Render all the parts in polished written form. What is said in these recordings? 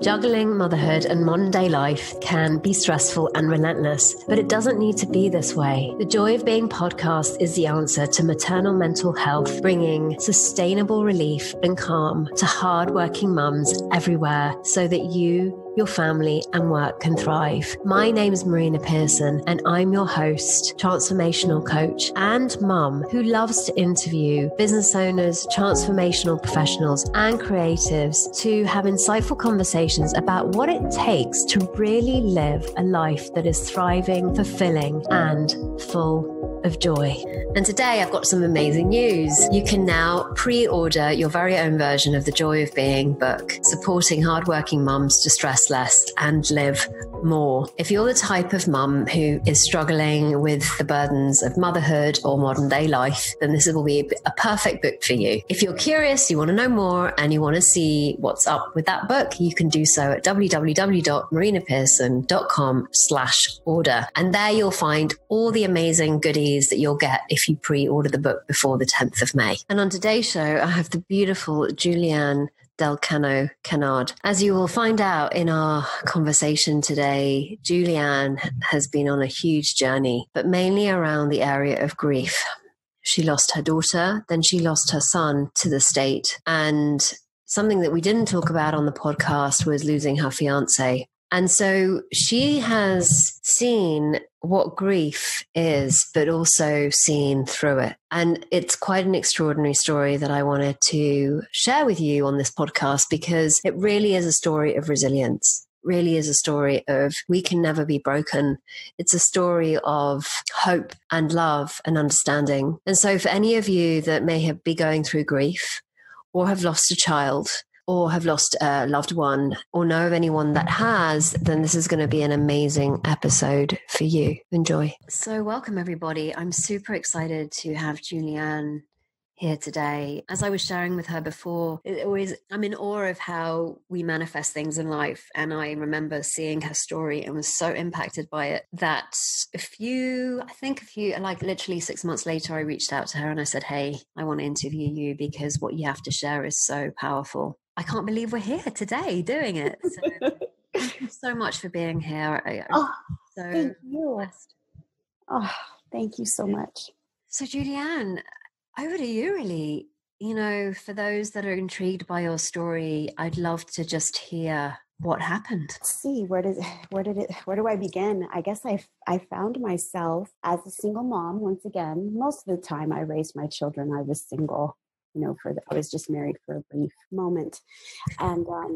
Juggling motherhood and modern day life can be stressful and relentless, but it doesn't need to be this way. The Joy of Being podcast is the answer to maternal mental health, bringing sustainable relief and calm to hard-working mums everywhere so that you, your family and work can thrive. My name is Marina Pearson and I'm your host, transformational coach and mum who loves to interview business owners, transformational professionals and creatives to have insightful conversations about what it takes to really live a life that is thriving, fulfilling and full of joy. And today I've got some amazing news. You can now pre-order your very own version of the Joy of Being book, supporting hardworking mums to stress less and live more. If you're the type of mum who is struggling with the burdens of motherhood or modern day life, then this will be a perfect book for you. If you're curious, you want to know more and you want to see what's up with that book, you can do so at www.marinapearson.com/order. And there you'll find all the amazing goodies that you'll get if you pre-order the book before the 10th of May. And on today's show, I have the beautiful Julianne Del Cano-Kennard. As you will find out in our conversation today, Julianne has been on a huge journey, but mainly around the area of grief. She lost her daughter, then she lost her son to the state. And something that we didn't talk about on the podcast was losing her fiance. And so she has seen what grief is, but also seen through it. And it's quite an extraordinary story that I wanted to share with you on this podcast because it really is a story of resilience. Really is a story of we can never be broken. It's a story of hope and love and understanding. And so for any of you that may be going through grief or have lost a child, or have lost a loved one, or know of anyone that has, then this is going to be an amazing episode for you. Enjoy. So welcome, everybody. I'm super excited to have Julianne here today. As I was sharing with her before, I'm in awe of how we manifest things in life. And I remember seeing her story and was so impacted by it that like literally 6 months later, I reached out to her and I said, hey, I want to interview you because what you have to share is so powerful. I can't believe we're here today doing it. So thank you so much for being here. Thank you. Blessed. Oh, thank you so much. So Julianne, over to you really. You know, for those that are intrigued by your story, I'd love to just hear what happened. Let's see, where do I begin? I guess I found myself as a single mom once again. Most of the time I raised my children, I was single. I was just married for a brief moment. And I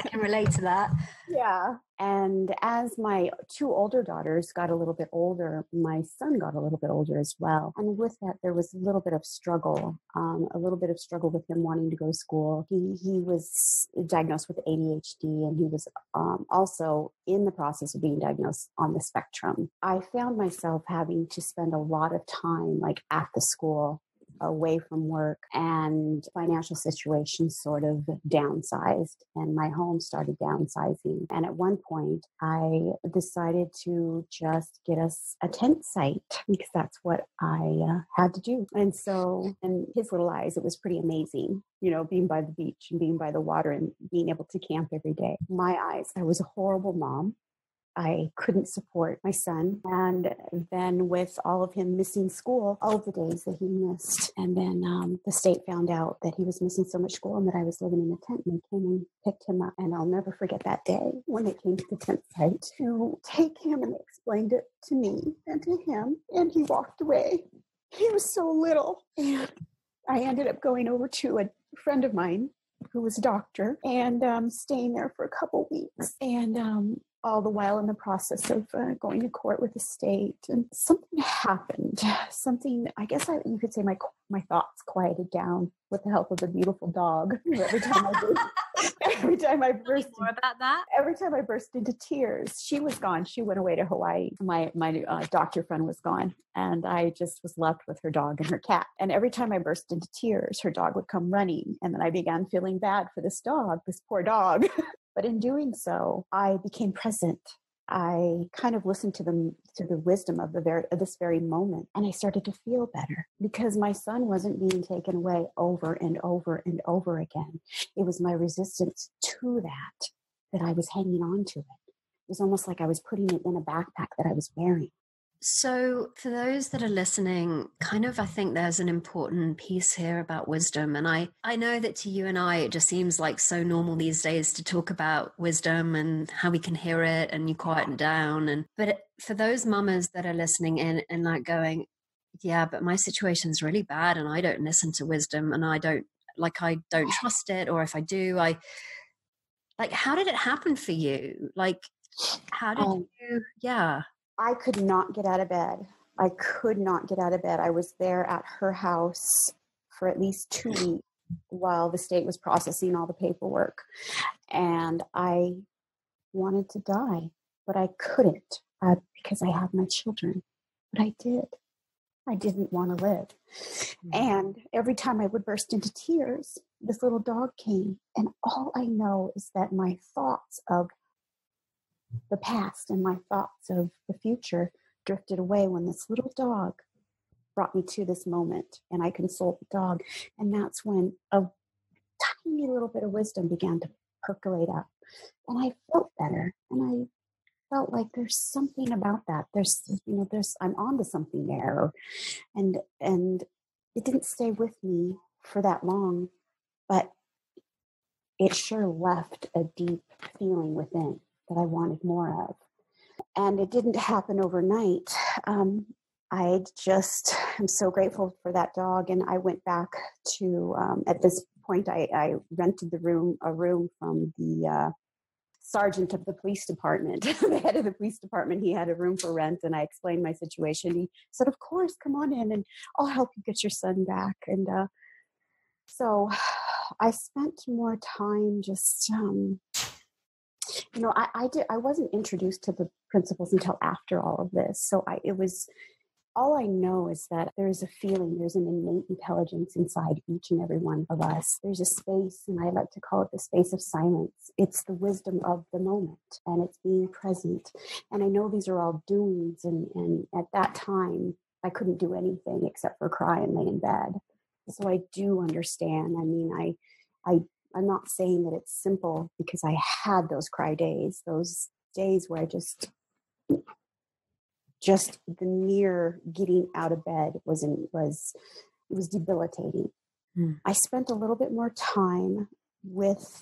can relate to that. Yeah. And as my two older daughters got a little bit older, my son got a little bit older as well. And with that, there was a little bit of struggle with him wanting to go to school. He was diagnosed with ADHD, and he was also in the process of being diagnosed on the spectrum. I found myself having to spend a lot of time at the school, away from work, and financial situation sort of downsized, and my home started downsizing. And at one point I decided to just get us a tent site because that's what I had to do. And so in his little eyes, it was pretty amazing, being by the beach and being by the water and being able to camp every day. My eyes, I was a horrible mom. I couldn't support my son. And then with all of him missing school, all of the days that he missed. And then the state found out that he was missing so much school and that I was living in a tent, and they came and picked him up. And I'll never forget that day when they came to the tent site to take him, and they explained it to me and to him. And he walked away. He was so little. And I ended up going over to a friend of mine who was a doctor and staying there for a couple weeks. And all the while in the process of going to court with the state, and something happened. I guess you could say my thoughts quieted down with the help of a beautiful dog. Every time I burst into tears, she was gone. She went away to Hawaii. My doctor friend was gone, and I just was left with her dog and her cat. And every time I burst into tears, her dog would come running, and then I began feeling bad for this poor dog. But in doing so, I became present. I kind of listened to the wisdom of this very moment, and I started to feel better because my son wasn't being taken away over and over and over again. It was my resistance to that I was hanging on to it. It was almost like I was putting it in a backpack that I was wearing. So for those that are listening, I think there's an important piece here about wisdom. And I know that to you and I, it just seems like so normal these days to talk about wisdom and how we can hear it and you quieten down. But for those mamas that are listening in and like going, yeah, but my situation's really bad and I don't listen to wisdom and I don't trust it. Or if I do, how did it happen for you? Like, how did you, yeah. I could not get out of bed. I could not get out of bed. I was there at her house for at least 2 weeks while the state was processing all the paperwork. And I wanted to die, but I couldn't because I had my children. But I did. I didn't want to live. And every time I would burst into tears, this little dog came. And all I know is that my thoughts of the past and my thoughts of the future drifted away when this little dog brought me to this moment, and I consoled the dog. And that's when a tiny little bit of wisdom began to percolate up, and I felt better. And I felt like there's something about that. I'm onto something there. And it didn't stay with me for that long, but it sure left a deep feeling within that I wanted more of. And it didn't happen overnight. I just am so grateful for that dog. And I went back to, at this point, I rented a room from the sergeant of the police department, the head of the police department. He had a room for rent, and I explained my situation. He said, of course, come on in and I'll help you get your son back. And so I spent more time just, I wasn't introduced to the principles until after all of this. So all I know is that there's a feeling, there's an innate intelligence inside each and every one of us. There's a space, and I like to call it the space of silence. It's the wisdom of the moment, and it's being present. And I know these are all doings, and at that time, I couldn't do anything except for cry and lay in bed. So I do understand. I mean, I'm not saying that it's simple, because I had those cry days, those days where I just the mere getting out of bed was debilitating. I spent a little bit more time with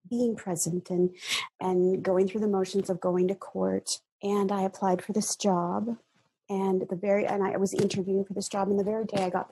being present and going through the motions of going to court. And I applied for this job, and I was interviewing for this job, and the very day I got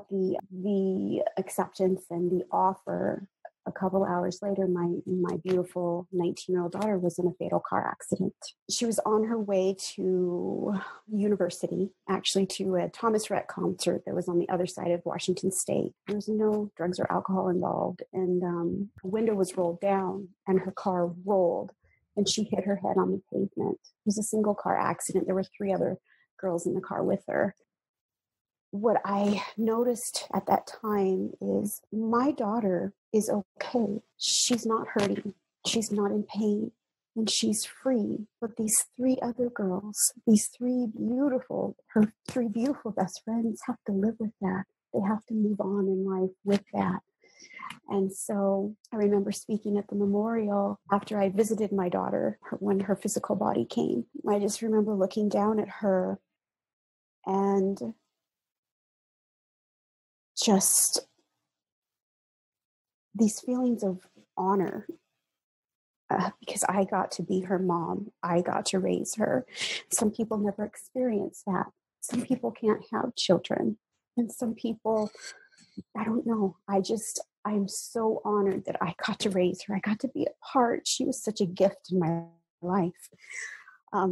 the acceptance and the offer, a couple hours later, my beautiful 19-year-old daughter was in a fatal car accident. She was on her way to university, actually to a Thomas Rhett concert that was on the other side of Washington State. There was no drugs or alcohol involved, and the window was rolled down, and her car rolled, and she hit her head on the pavement. It was a single car accident. There were 3 other girls in the car with her. What I noticed at that time is my daughter is okay. She's not hurting. She's not in pain, and she's free. But these 3 other girls, her 3 beautiful best friends, have to live with that. They have to move on in life with that. And so I remember speaking at the memorial after I visited my daughter when her physical body came. I just remember looking down at her and just these feelings of honor, because I got to be her mom. I got to raise her. Some people never experience that. Some people can't have children. And some people, I don't know. I'm so honored that I got to raise her. I got to be a part. She was such a gift in my life. I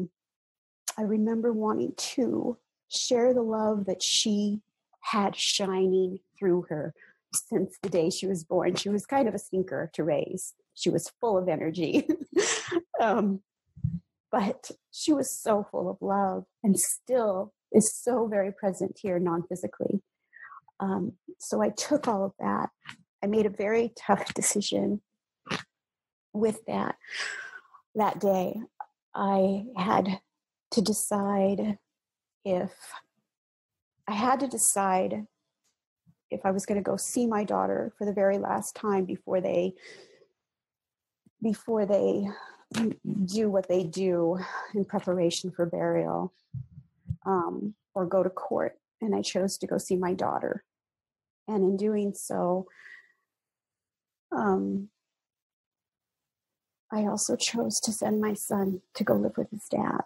remember wanting to share the love that she had shining through her since the day she was born. She was kind of a stinker to raise. She was full of energy. But she was so full of love, and still is so very present here non-physically. So I took all of that. I made a very tough decision with that. that day, I had to decide if I was going to go see my daughter for the very last time before they do what they do in preparation for burial, or go to court. And I chose to go see my daughter. And in doing so, I also chose to send my son to go live with his dad.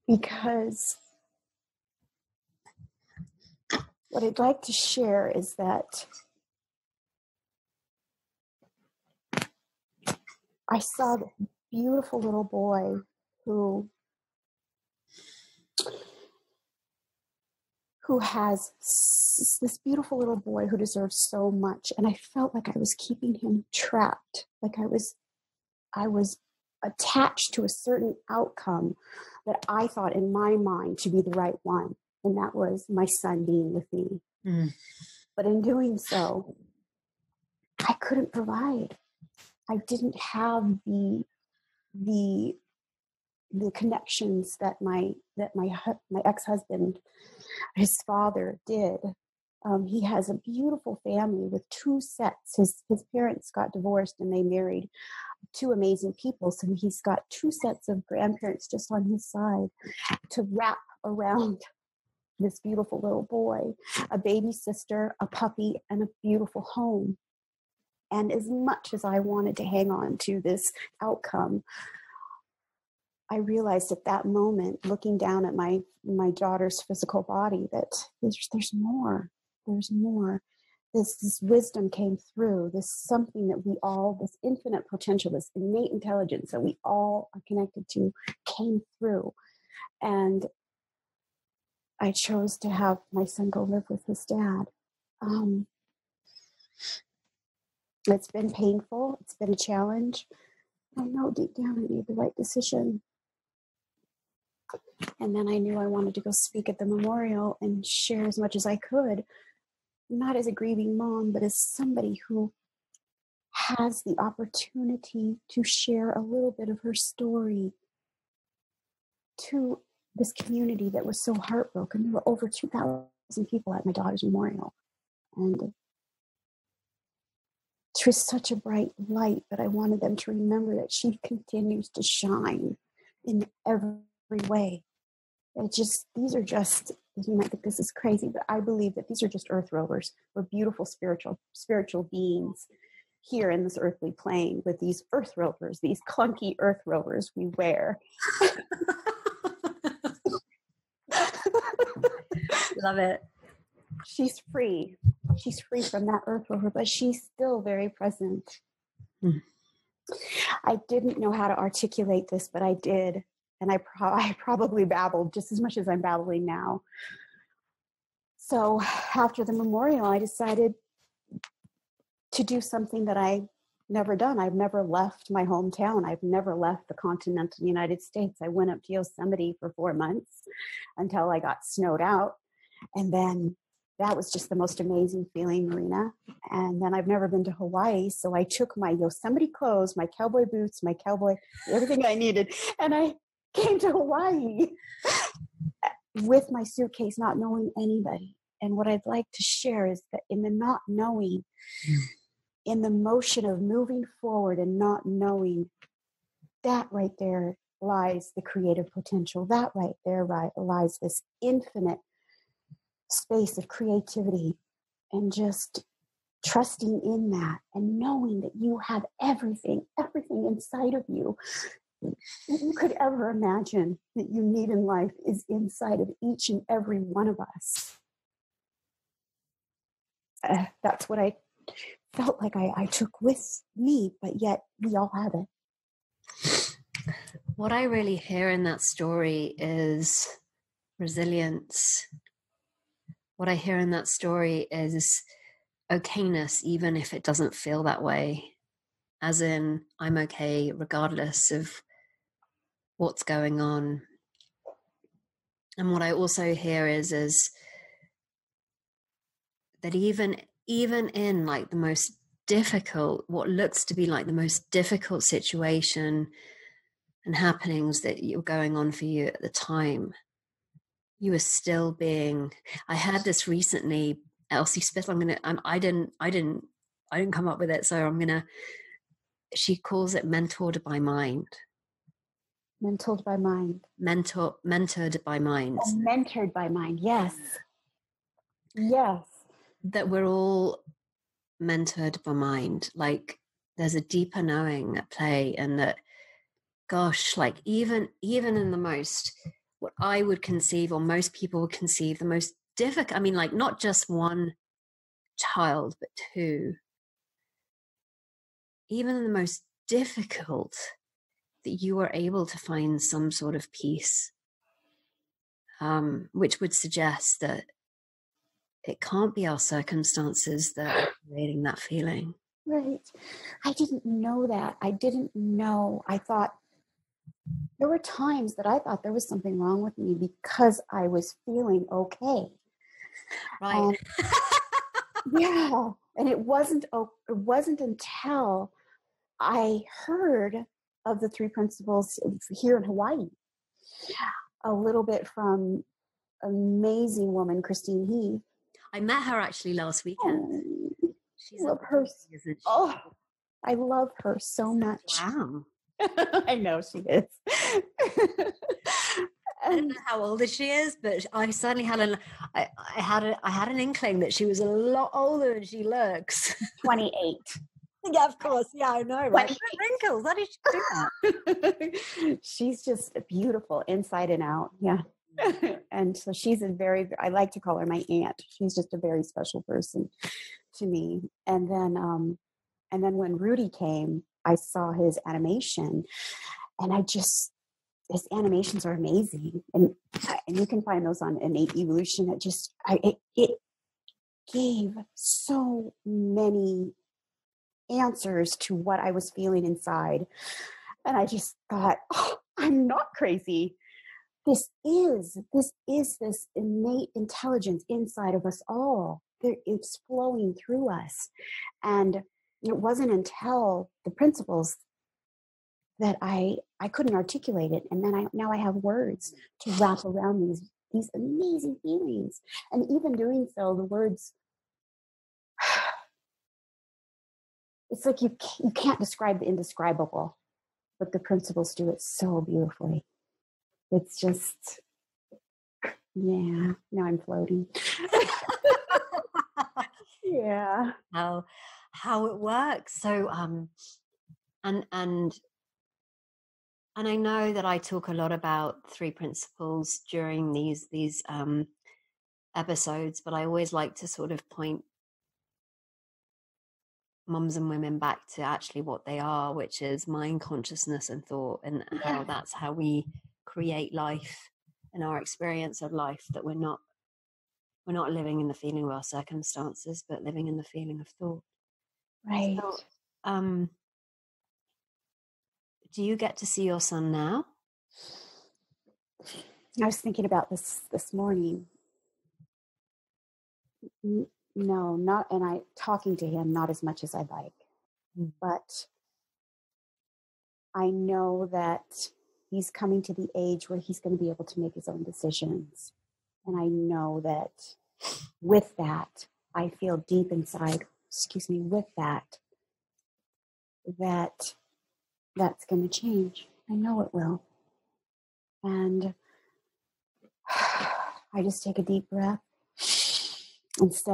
Because what I'd like to share is that I saw this beautiful little boy who has this beautiful little boy who deserves so much. And I felt like I was keeping him trapped, like I was attached to a certain outcome that I thought in my mind to be the right one. And that was my son being with me. Mm. But in doing so, I couldn't provide. I didn't have the connections that my ex-husband, his father, did. He has a beautiful family with two sets. His parents got divorced and they married two amazing people. So he's got two sets of grandparents just on his side to wrap around this beautiful little boy, a baby sister, a puppy, and a beautiful home. And as much as I wanted to hang on to this outcome, I realized at that moment, looking down at my daughter's physical body, that there's more. There's more. This wisdom came through. This something that this infinite potential, this innate intelligence that we all are connected to, came through. And I chose to have my son go live with his dad. It's been painful. It's been a challenge. I know deep down I made the right decision. And then I knew I wanted to go speak at the memorial and share as much as I could, not as a grieving mom, but as somebody who has the opportunity to share a little bit of her story to this community that was so heartbroken. There were over 2,000 people at my daughter's memorial. And she was such a bright light that I wanted them to remember that she continues to shine in every way. These are just, you might think this is crazy, but I believe that these are just earth rovers. We're beautiful spiritual beings here in this earthly plane with these earth rovers, these clunky earth rovers we wear. Love it. She's free. She's free from that earth rover, but she's still very present. Mm. I didn't know how to articulate this, but I did. And I probably babbled just as much as I'm babbling now. So after the memorial, I decided to do something that I've never done. I've never left my hometown. I've never left the continental United States. I went up to Yosemite for 4 months until I got snowed out. And then that was just the most amazing feeling, Marina. And then I've never been to Hawaii. So I took my Yosemite clothes, my cowboy boots, everything I needed. And I came to Hawaii with my suitcase, not knowing anybody. And what I'd like to share is that in the not knowing, in the motion of moving forward and not knowing, that right there lies the creative potential. That right there lies this infinite space of creativity, and just trusting in that and knowing that you have everything inside of you that you could ever imagine that you need in life is inside of each and every one of us. That's what I felt like I took with me, but yet we all have it. What I really hear in that story is resilience. What I hear in that story is okayness, even if it doesn't feel that way. As in, I'm okay regardless of what's going on. And what I also hear is that even in like the most difficult, what looks to be like the most difficult situation and happenings that you're going on for you at the time, you are still being. I had this recently, Elsie Spittle. I didn't come up with it, so I'm gonna. She calls it mentored by mind. Mentored by mind. Mentored by mind. Oh, mentored by mind. Yes. Yes. That we're all mentored by mind. Like there's a deeper knowing at play, and that, gosh, like even in the most, what I would conceive, or most people would conceive, the most difficult. I mean, like not just one child, but two. Even in the most difficult, that you are able to find some sort of peace, which would suggest that it can't be our circumstances that are creating that feeling. Right. I didn't know that. I didn't know. I thought there were times that I thought there was something wrong with me because I was feeling okay. Right. Yeah. And it wasn't until I heard of the 3 principles here in Hawaii, a little bit from amazing woman, Christine Heath. I met her actually last weekend. She's love her. Isn't she? Oh, I love her so much. Wow. I know she is. I don't know how old she is, but I certainly had I had an inkling that she was a lot older than she looks. 28. Yeah, of course. Yeah, I know, right? Wrinkles. How did she do that? She's just beautiful inside and out. Yeah. And so she's I like to call her my aunt. She's just a very special person to me. And then when Rudy came, I saw his animation, and his animations are amazing. And you can find those on Innate Evolution. It gave so many answers to what I was feeling inside. And I just thought, oh, I'm not crazy. This is this innate intelligence inside of us all. It's flowing through us. And it wasn't until the principles that I couldn't articulate it. And then now I have words to wrap around these amazing feelings. And even doing so, the words, it's like you can't describe the indescribable, but the principles do it so beautifully. It's just, yeah, now I'm floating. Yeah. How it works. So, and I know that I talk a lot about 3 principles during these episodes, but I always like to sort of point mums and women back to actually what they are, which is mind, consciousness, and thought, and how that's how we create life and our experience of life, that we're not living in the feeling of our circumstances, but living in the feeling of thought. Right. So, do you get to see your son now? I was thinking about this morning. No, not, and talking to him, not as much as I'd like, but I know that he's coming to the age where he's going to be able to make his own decisions. And I know that with that, I feel deep inside, with that's going to change. I know it will. And I just take a deep breath. It's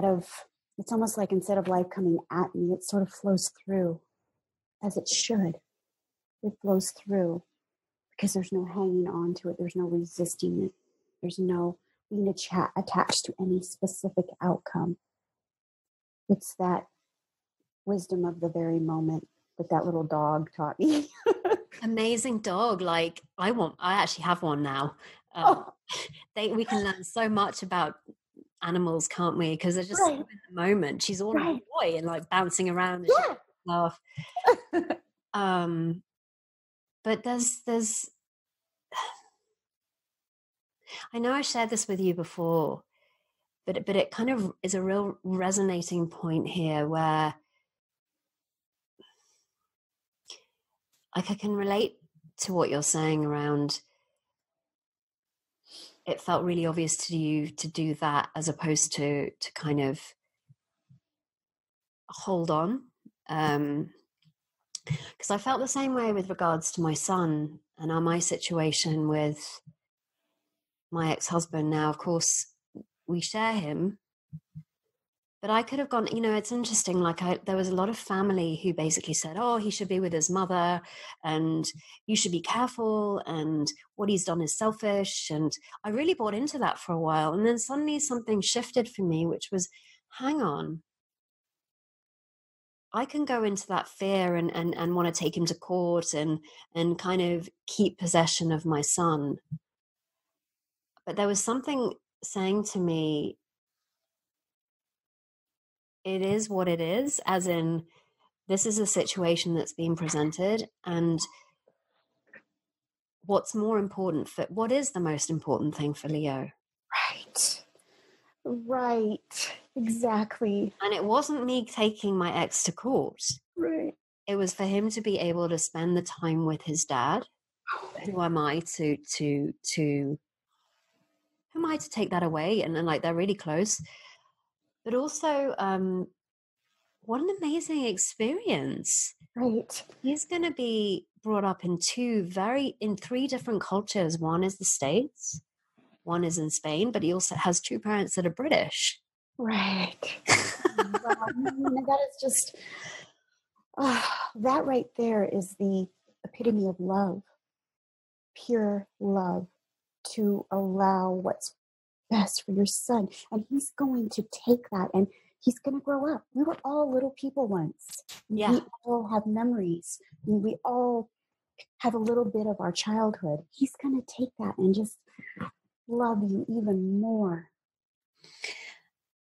almost like instead of life coming at me, it sort of flows through, as it should. It flows through because there's no hanging on to it. There's no resisting it. There's no being attached to any specific outcome. It's that wisdom of the very moment that little dog taught me. Amazing dog. Like I actually have one now. We can learn so much about animals, can't we? Because they're just so in the moment. She's all a boy and like bouncing around and laugh. But there's I know I shared this with you before, but it kind of is a real resonating point here, where like I can relate to what you're saying around, it felt really obvious to you to do that as opposed to kind of hold on. Because I felt the same way with regards to my son and my situation with my ex-husband. Now, of course, we share him, but I could have gone, it's interesting. Like there was a lot of family who basically said, oh, he should be with his mother and you should be careful and what he's done is selfish. And I really bought into that for a while. And then suddenly something shifted for me, which was, hang on, I can go into that fear and want to take him to court and kind of keep possession of my son. But there was something saying to me, it is what it is, as in, this is a situation that's being presented, and what is the most important thing for Leo? Right. Exactly. And it wasn't me taking my ex to court. Right. It was for him to be able to spend the time with his dad. Who am I to take that away? And like, they're really close. But also, what an amazing experience. Right. He's going to be brought up in three different cultures. One is the States, one is in Spain, but he also has two parents that are British. Right. That is just, that right there is the epitome of love, pure love, to allow what's best for your son. And he's going to take that and he's going to grow up. We were all little people once. Yeah. We all have memories. We all have a little bit of our childhood. He's going to take that and just love you even more.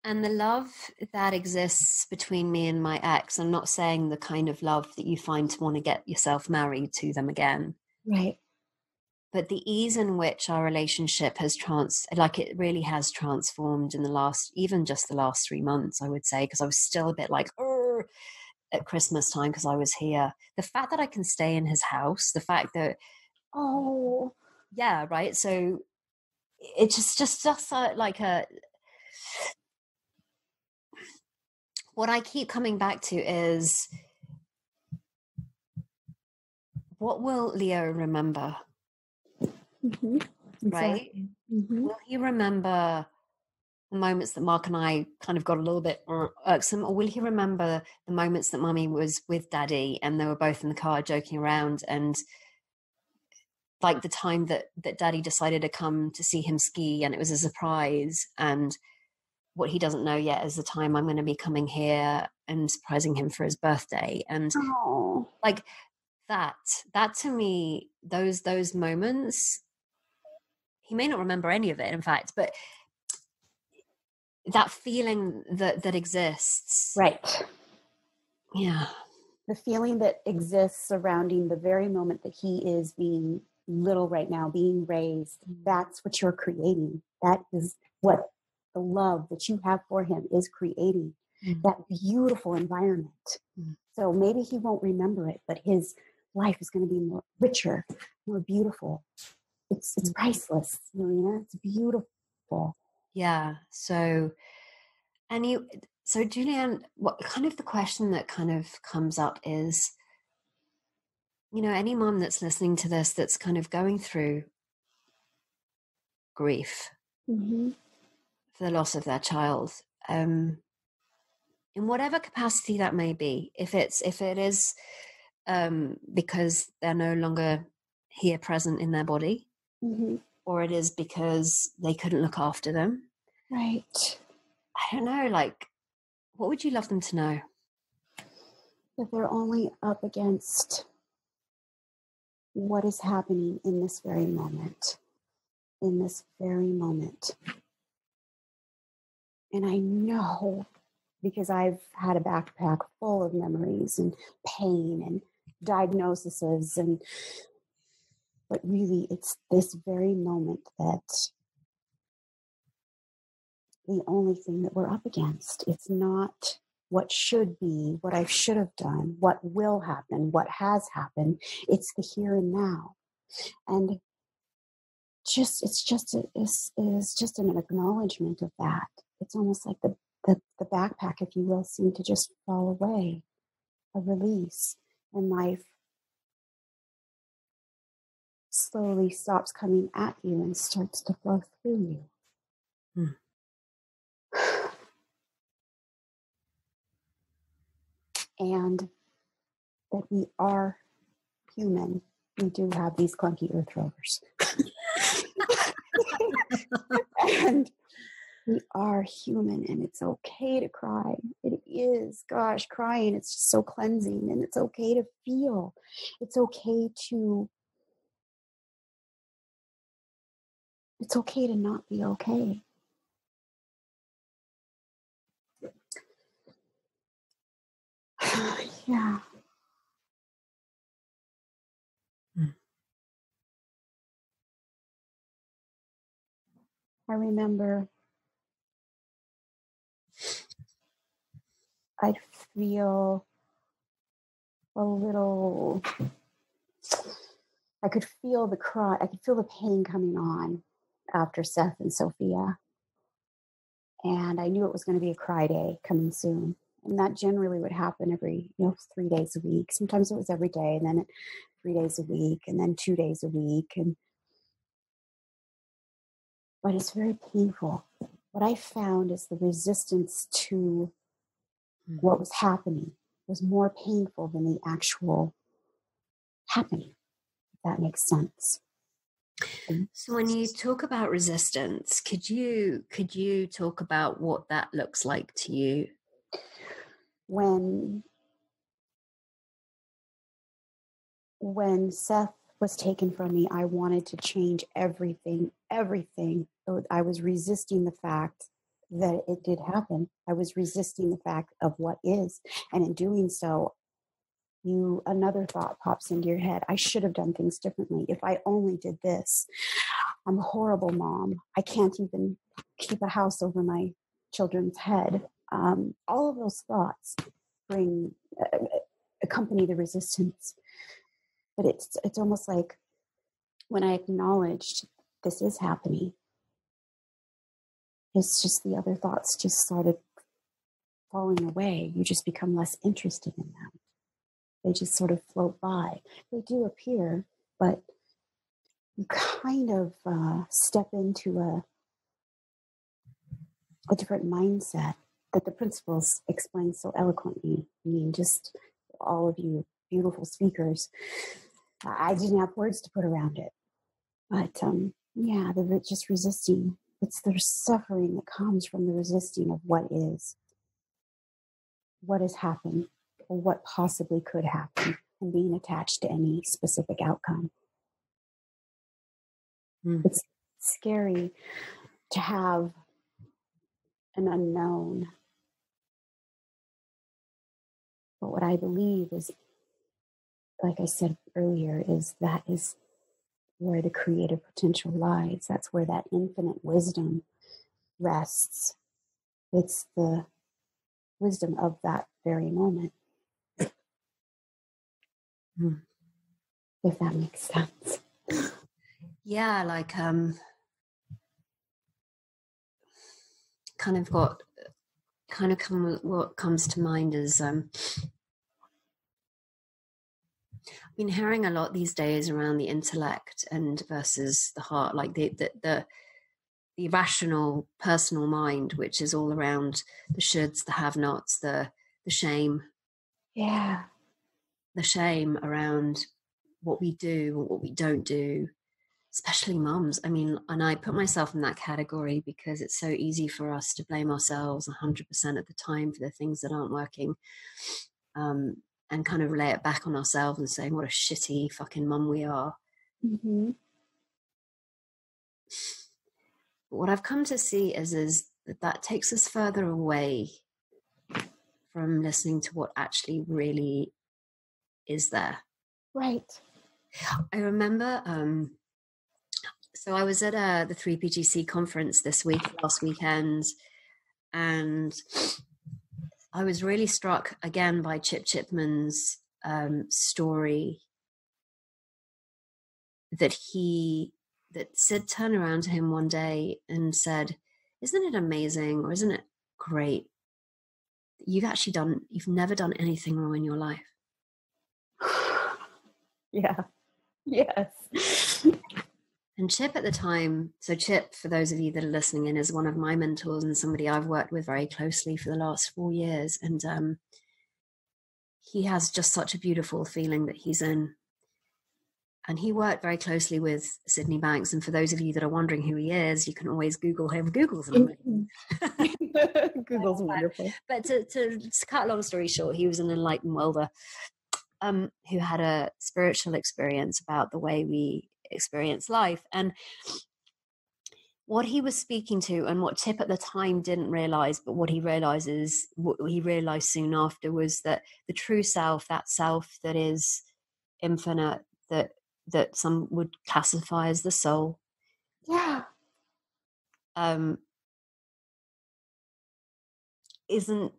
And the love that exists between me and my ex, I'm not saying the kind of love that you find to want to get yourself married to them again. Right. But the ease in which our relationship has it really has transformed in the last 3 months, I would say, because I was still a bit like, at Christmas time, because I was here. The fact that I can stay in his house, the fact that, yeah, right. So it's just what I keep coming back to is, what will Leo remember? Mm-hmm. Exactly. Right? Mm-hmm. Will he remember the moments that Mark and I kind of got a little bit irksome, or will he remember the moments that Mummy was with Daddy and they were both in the car joking around, and like the time that Daddy decided to come to see him ski and it was a surprise, and what he doesn't know yet is the time I'm going to be coming here and surprising him for his birthday. And like that to me, those moments, he may not remember any of it, in fact, but that feeling that exists. Right. Yeah. The feeling that exists surrounding the very moment that he is being little right now, being raised, that's what you're creating. That is what the love that you have for him is creating, that beautiful environment. So maybe he won't remember it, but his life is going to be more richer, more beautiful. It's priceless, Marina. It's beautiful. Yeah. So Julianne, what kind of the question that kind of comes up is, any mom that's listening to this that's kind of going through grief for the loss of their child, in whatever capacity that may be, if it is because they're no longer here present in their body, or it is because they couldn't look after them. Right. I don't know, like, what would you love them to know? That they're only up against what is happening in this very moment. In this very moment. And I know, because I've had a backpack full of memories and pain and diagnoses, but really it's this very moment that the only thing that we're up against. It's not what should be, what I should have done, what will happen, what has happened. It's the here and now. And it's just an acknowledgement of that. It's almost like the backpack, if you will, seemed to just fall away, a release, and life slowly stops coming at you and starts to flow through you. And that we are human. We do have these clunky earth rovers. And we are human, and it's okay to cry. It is, gosh, crying, it's just so cleansing, and it's okay to feel. It's okay to not be okay. Yeah. I remember I'd feel a little, I could feel the cry, I could feel the pain coming on after Seth and Sophia. And I knew it was going to be a cry day coming soon. And that generally would happen every, 3 days a week. Sometimes it was every day, and then 3 days a week, and then 2 days a week. But it's very painful. What I found is the resistance to what was happening was more painful than the actual happening, if that makes sense. So when you talk about resistance, could you talk about what that looks like to you? When Seth was taken from me, I wanted to change everything. I was resisting the fact that it did happen. I was resisting the fact of what is. And in doing so, another thought pops into your head. I should have done things differently. If I only did this. I'm a horrible mom. I can't even keep a house over my children's head. All of those thoughts accompany the resistance. But it's almost like when I acknowledged this is happening, it's just the other thoughts just started falling away. You just become less interested in them. They just sort of float by. They do appear, but you kind of step into a different mindset that the principles explain so eloquently. I mean, just all of you beautiful speakers. I didn't have words to put around it. But they're just resisting. It's the suffering that comes from the resisting of what is, what has happened, or what possibly could happen, and being attached to any specific outcome. It's scary to have an unknown. But what I believe is, like I said earlier, is where the creative potential lies. That's where that infinite wisdom rests. It's the wisdom of that very moment. If that makes sense. Yeah, like what comes to mind is I've been hearing a lot these days around the intellect and versus the heart, like the rational personal mind, which is all around the shoulds, the have-nots, the shame. Yeah. The shame around what we do or what we don't do, especially mums. I mean, and I put myself in that category because it's so easy for us to blame ourselves 100% of the time for the things that aren't working, and kind of lay it back on ourselves and saying what a shitty fucking mum we are. Mm-hmm. But what I've come to see is that takes us further away from listening to what actually really is there. Right. I remember, so I was at the 3PGC conference last weekend, and I was really struck again by Chip Chipman's story that Sid turned around to him one day and said, "Isn't it amazing, or isn't it great? You've never done anything wrong in your life." Yeah. Yes. And Chip at the time, so Chip, for those of you that are listening in, is one of my mentors and somebody I've worked with very closely for the last 4 years. And he has just such a beautiful feeling that he's in. And he worked very closely with Sydney Banks. And for those of you that are wondering who he is, you can always Google him. Google's amazing. Google's wonderful. But to cut a long story short, he was an enlightened welder who had a spiritual experience about the way we experience life. And what he was speaking to, and what Chip at the time didn't realize, but what he realized soon after, was that the true self, that self that is infinite, that some would classify as the soul. Yeah. Isn't,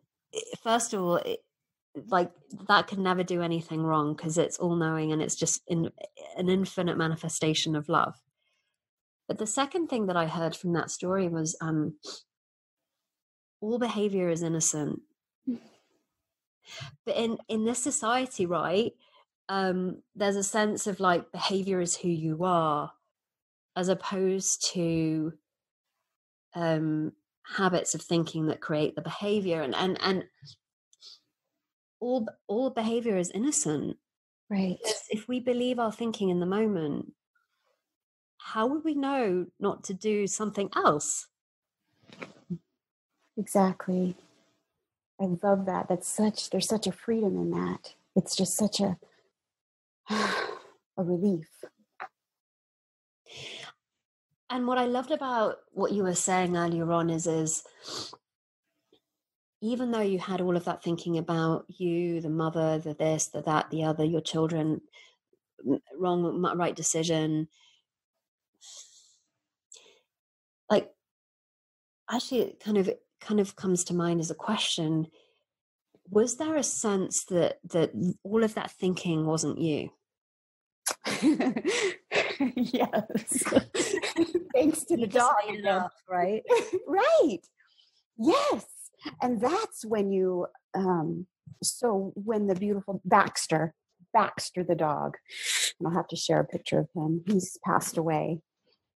first of all, like, that can never do anything wrong because it's all knowing and it's just an infinite manifestation of love. But the second thing that I heard from that story was all behavior is innocent. But in this society, right, there's a sense of like behavior is who you are, as opposed to habits of thinking that create the behavior. And all behavior is innocent. Right. If we believe our thinking in the moment, how would we know not to do something else? Exactly. I love that. There's such a freedom in that. It's just such a relief. And what I loved about what you were saying earlier on is even though you had all of that thinking about you, the mother, the this, the that, the other, your children, wrong, right decision, like, actually it kind of comes to mind as a question: was there a sense that all of that thinking wasn't you? Yes. Thanks to the dog. Enough, right? Right. Yes. And that's when you, so when the beautiful Baxter the dog, and I'll have to share a picture of him. He's passed away.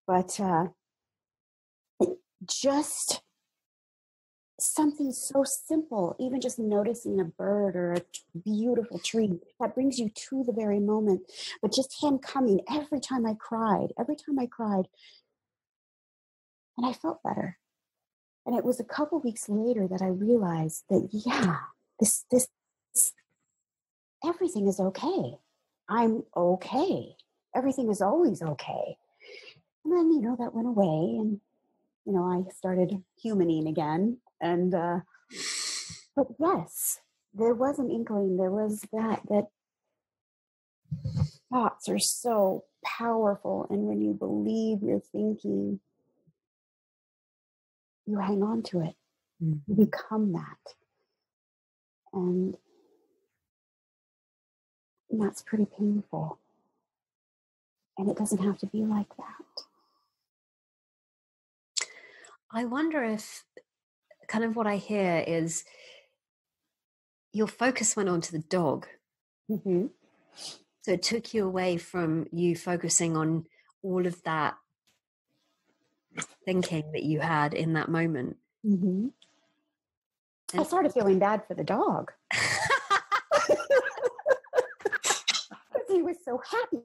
But just something so simple, even just noticing a bird or a beautiful tree, that brings you to the very moment. But just him coming every time I cried, and I felt better. And it was a couple weeks later that I realized that, yeah, this everything is okay. I'm okay. Everything is always okay. And then, that went away, and, I started humaning again. And, but yes, there was an inkling. There was that thoughts are so powerful. And when you believe you're thinking, you hang on to it. You become that. And that's pretty painful. And it doesn't have to be like that. I wonder if kind of what I hear is your focus went onto the dog. Mm-hmm. So it took you away from you focusing on all of that thinking that you had in that moment. Mm-hmm. I started feeling bad for the dog. He was so happy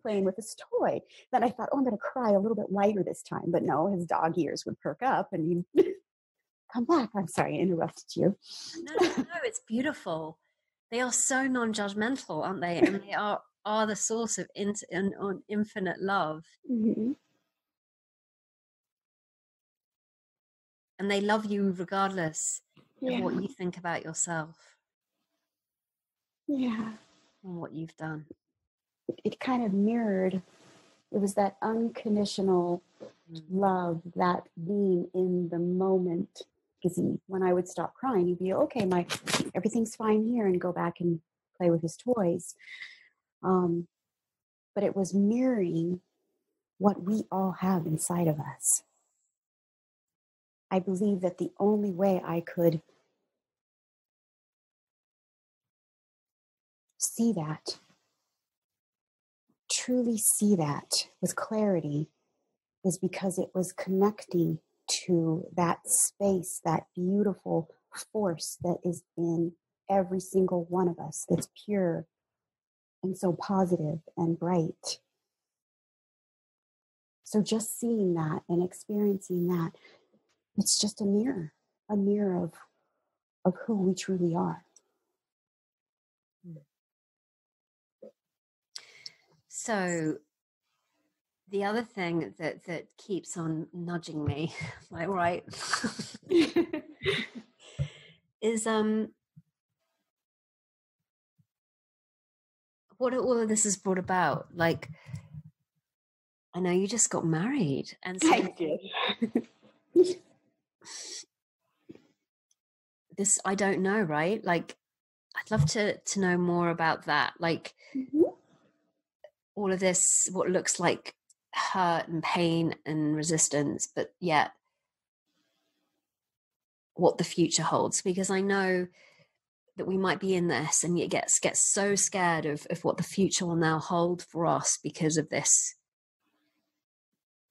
playing with his toy that I thought, I'm going to cry a little bit lighter this time. But no, his dog ears would perk up and he'd come back. I'm sorry, I interrupted you. No, it's beautiful. They are so non-judgmental, aren't they? And they are the source of infinite love. Mm-hmm. And they love you regardless of what you think about yourself. Yeah. And what you've done. It kind of mirrored, it was that unconditional love, that being in the moment, Because when I would stop crying, he'd be, okay, everything's fine here, and go back and play with his toys. But it was mirroring what we all have inside of us. I believe that the only way I could see that, truly see that with clarity, is because it was connecting to that space, that beautiful force that is in every single one of us, that's pure and so positive and bright. So just seeing that and experiencing that, it's just a mirror of who we truly are. So the other thing that keeps on nudging me, like, right, is what all of this has brought about. Like, I know you just got married, and so I did. This, I don't know, right? Like, I'd love to know more about that. Like, all of this, what looks like hurt and pain and resistance, but yet what the future holds. Because I know that we might be in this and you get so scared of what the future will now hold for us because of this.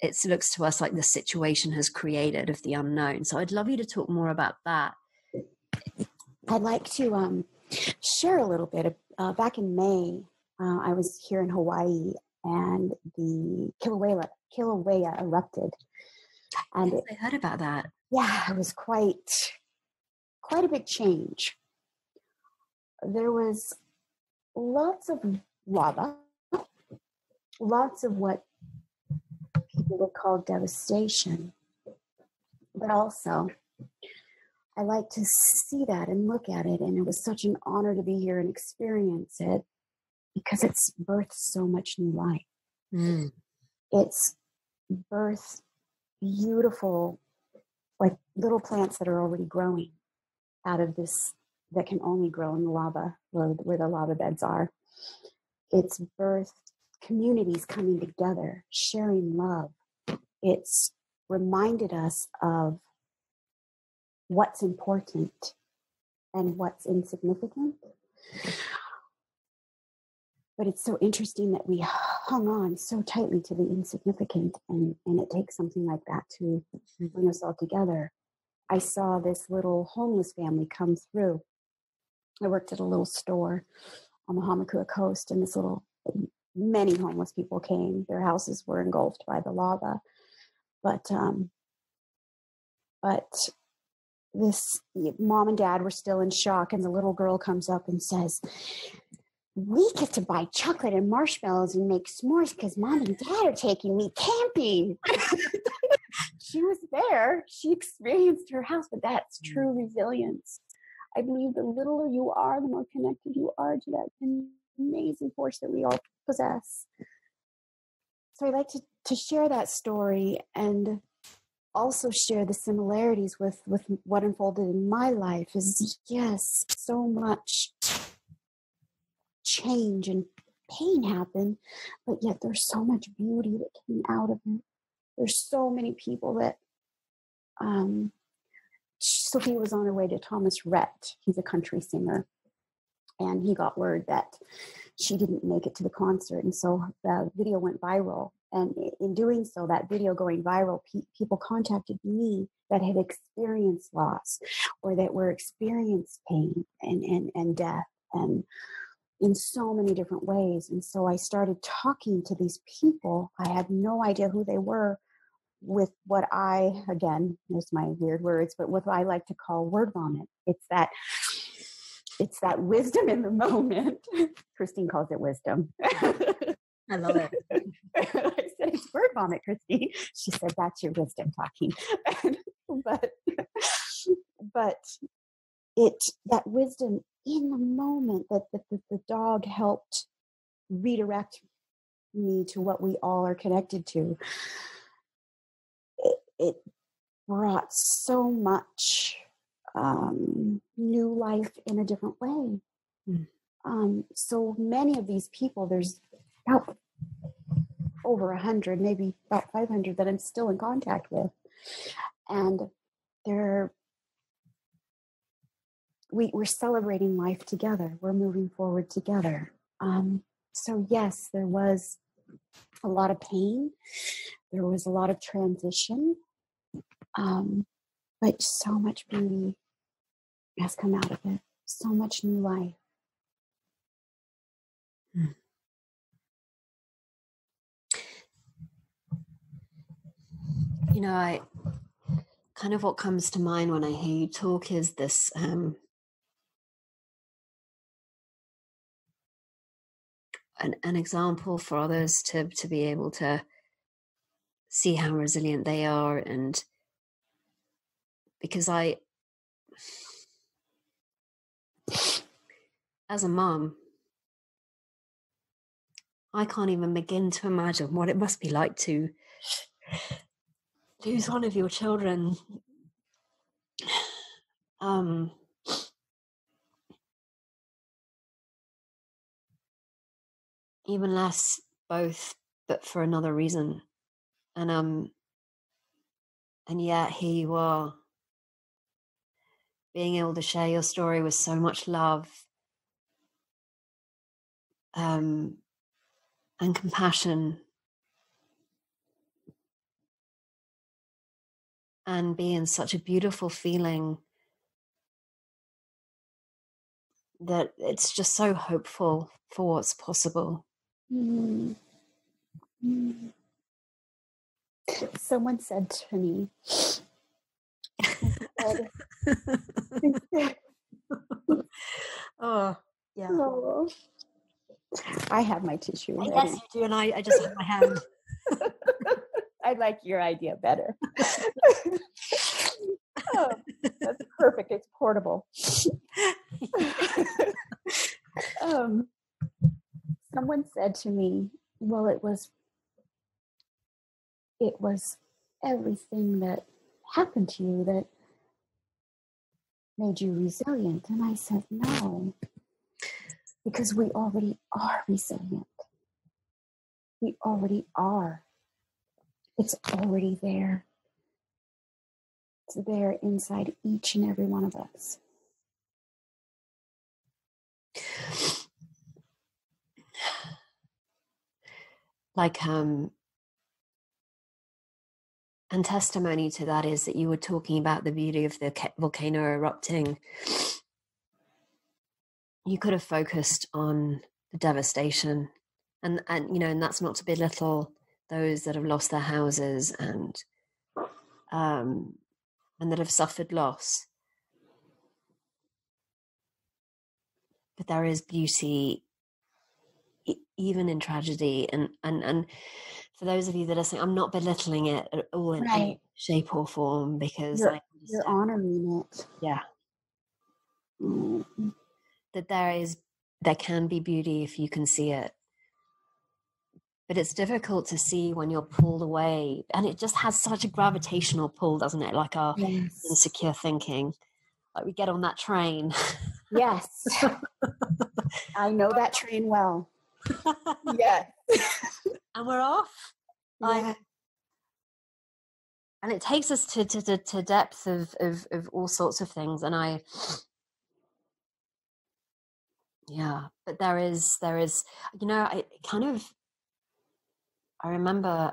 It looks to us like the situation has created of the unknown. So I'd love you to talk more about that. I'd like to share a little bit. Back in May, I was here in Hawaii, and the Kilauea erupted. And Yes, I heard about that. Yeah, it was quite a big change. There was lots of lava, lots of what people would call devastation, but also I like to see that and look at it, and it was such an honor to be here and experience it, because it's birthed so much new life. It's birthed beautiful, like, little plants that are already growing out of this, that can only grow in the lava, where the lava beds are. It's birthed communities coming together, sharing love. It's reminded us of what's important and what's insignificant. But it's so interesting that we hung on so tightly to the insignificant, and it takes something like that to bring us all together. I saw this little homeless family come through. I worked at a little store on the Hamakua coast, and many homeless people came. Their houses were engulfed by the lava. But this mom and dad were still in shock, and the little girl comes up and says, "We get to buy chocolate and marshmallows and make s'mores because mom and dad are taking me camping." She was there. She experienced her house, but that's true resilience. I believe the littler you are, the more connected you are to that amazing force that we all possess. So I like to share that story, and also share the similarities with what unfolded in my life. Is, yes, so much change and pain happened, but yet there's so much beauty that came out of it. There's so many people that Sophie was on her way to Thomas Rhett. He's a country singer, and he got word that she didn't make it to the concert, and so the video went viral. And in doing so, that video going viral, people contacted me that had experienced loss, or that were experienced pain and death, and in so many different ways. And so I started talking to these people. I had no idea who they were, with what I, again, there's my weird words, but what I like to call word vomit. It's that wisdom in the moment. Christine calls it wisdom. I love it. I said, "It's word vomit, Christine." She said, "That's your wisdom talking." but that wisdom in the moment, that the dog helped redirect me to what we all are connected to. It brought so much new life in a different way. So many of these people, there's about over 100, maybe about 500 that I'm still in contact with. And we're celebrating life together. We're moving forward together. So yes, there was a lot of pain. There was a lot of transition. But so much beauty has come out of it. So much new life. You know, I kind of what comes to mind when I hear you talk is this an example for others to be able to see how resilient they are. And because as a mom, I can't even begin to imagine what it must be like to lose one of your children. Even less both, but for another reason. And yet here you are, being able to share your story with so much love, and compassion, and being such a beautiful feeling that it's just so hopeful for what's possible. Someone said to me, oh, yeah. Oh, I have my tissue ready. Yes, you do, and I just have my hand. I like your idea better. Oh, that's perfect. It's portable. Someone said to me, well, it was everything that happened to you that made you resilient. And I said, no, because we already are resilient. We already are. It's already there. It's there inside each and every one of us. Like, and testimony to that is that you were talking about the beauty of the volcano erupting. You could have focused on the devastation, and you know, and that's not to belittle those that have lost their houses and that have suffered loss. But there is beauty even in tragedy, and for those of you that are saying, I'm not belittling it at all in any shape or form, because you're honoring it. Yeah. That there can be beauty if you can see it. But it's difficult to see when you're pulled away, and it just has such a gravitational pull, doesn't it? Like our insecure thinking. Like we get on that train. Yes. I know that train well. Yes. And we're off. Yeah. And it takes us to depth of all sorts of things. And but there is, you know, I remember,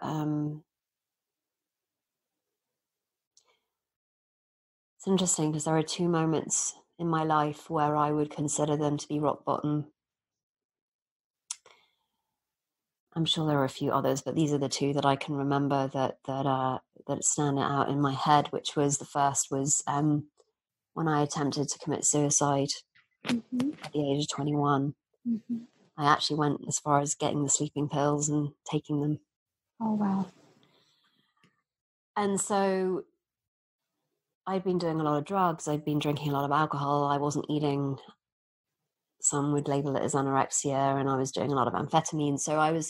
it's interesting because there are two moments in my life where I would consider them to be rock bottom. I'm sure there are a few others, but these are the two that I can remember that stand out in my head. Which was, the first was when I attempted to commit suicide at the age of 21. I actually went as far as getting the sleeping pills and taking them. Oh, wow. And so I'd been doing a lot of drugs. I'd been drinking a lot of alcohol. I wasn't eating. Some would label it as anorexia, and I was doing a lot of amphetamine. So it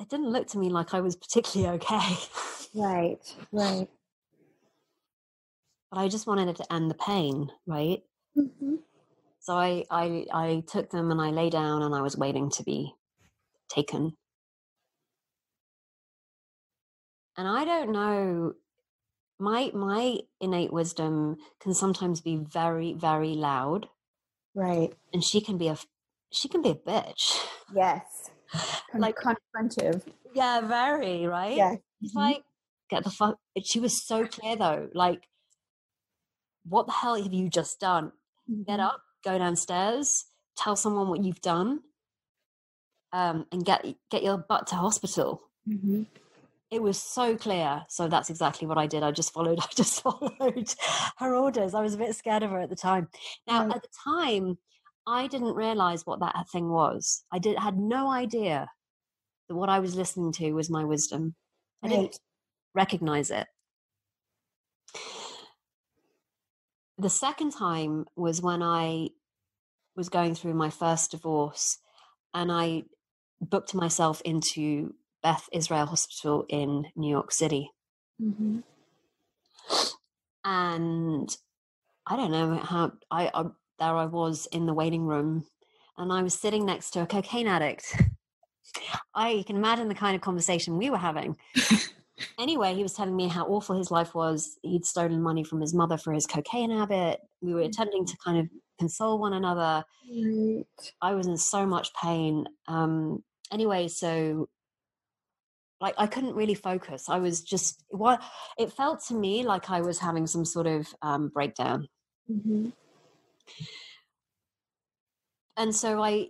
didn't look to me like I was particularly okay. Right. but I just wanted it to end the pain, right? Mm-hmm. So I took them and I lay down and I was waiting to be taken. And I don't know, my innate wisdom can sometimes be very, very loud. Right. And she can be a bitch. Yes. Like confrontive. Yeah, very, right? Yeah. It's Mm-hmm. like, get the fuck. She was so clear though. Like, what the hell have you just done? Mm-hmm. Get up, go downstairs, tell someone what you've done, and get your butt to hospital. Mm-hmm. It was so clear. So that's exactly what I did. I just followed her orders. I was a bit scared of her at the time. Now, Right. at the time, I didn't realize what that thing was. I had no idea that what I was listening to was my wisdom. Right. I didn't recognize it. The second time was when I was going through my first divorce, and I booked myself into Beth Israel Hospital in New York City. Mm-hmm. And I don't know how there I was in the waiting room, and I was sitting next to a cocaine addict. You can imagine the kind of conversation we were having. Anyway, he was telling me how awful his life was. He'd stolen money from his mother for his cocaine habit. We were attempting to kind of console one another. Right. I was in so much pain. Anyway, so like I couldn't really focus. I was just, it felt to me like I was having some sort of breakdown. Mm-hmm. And so my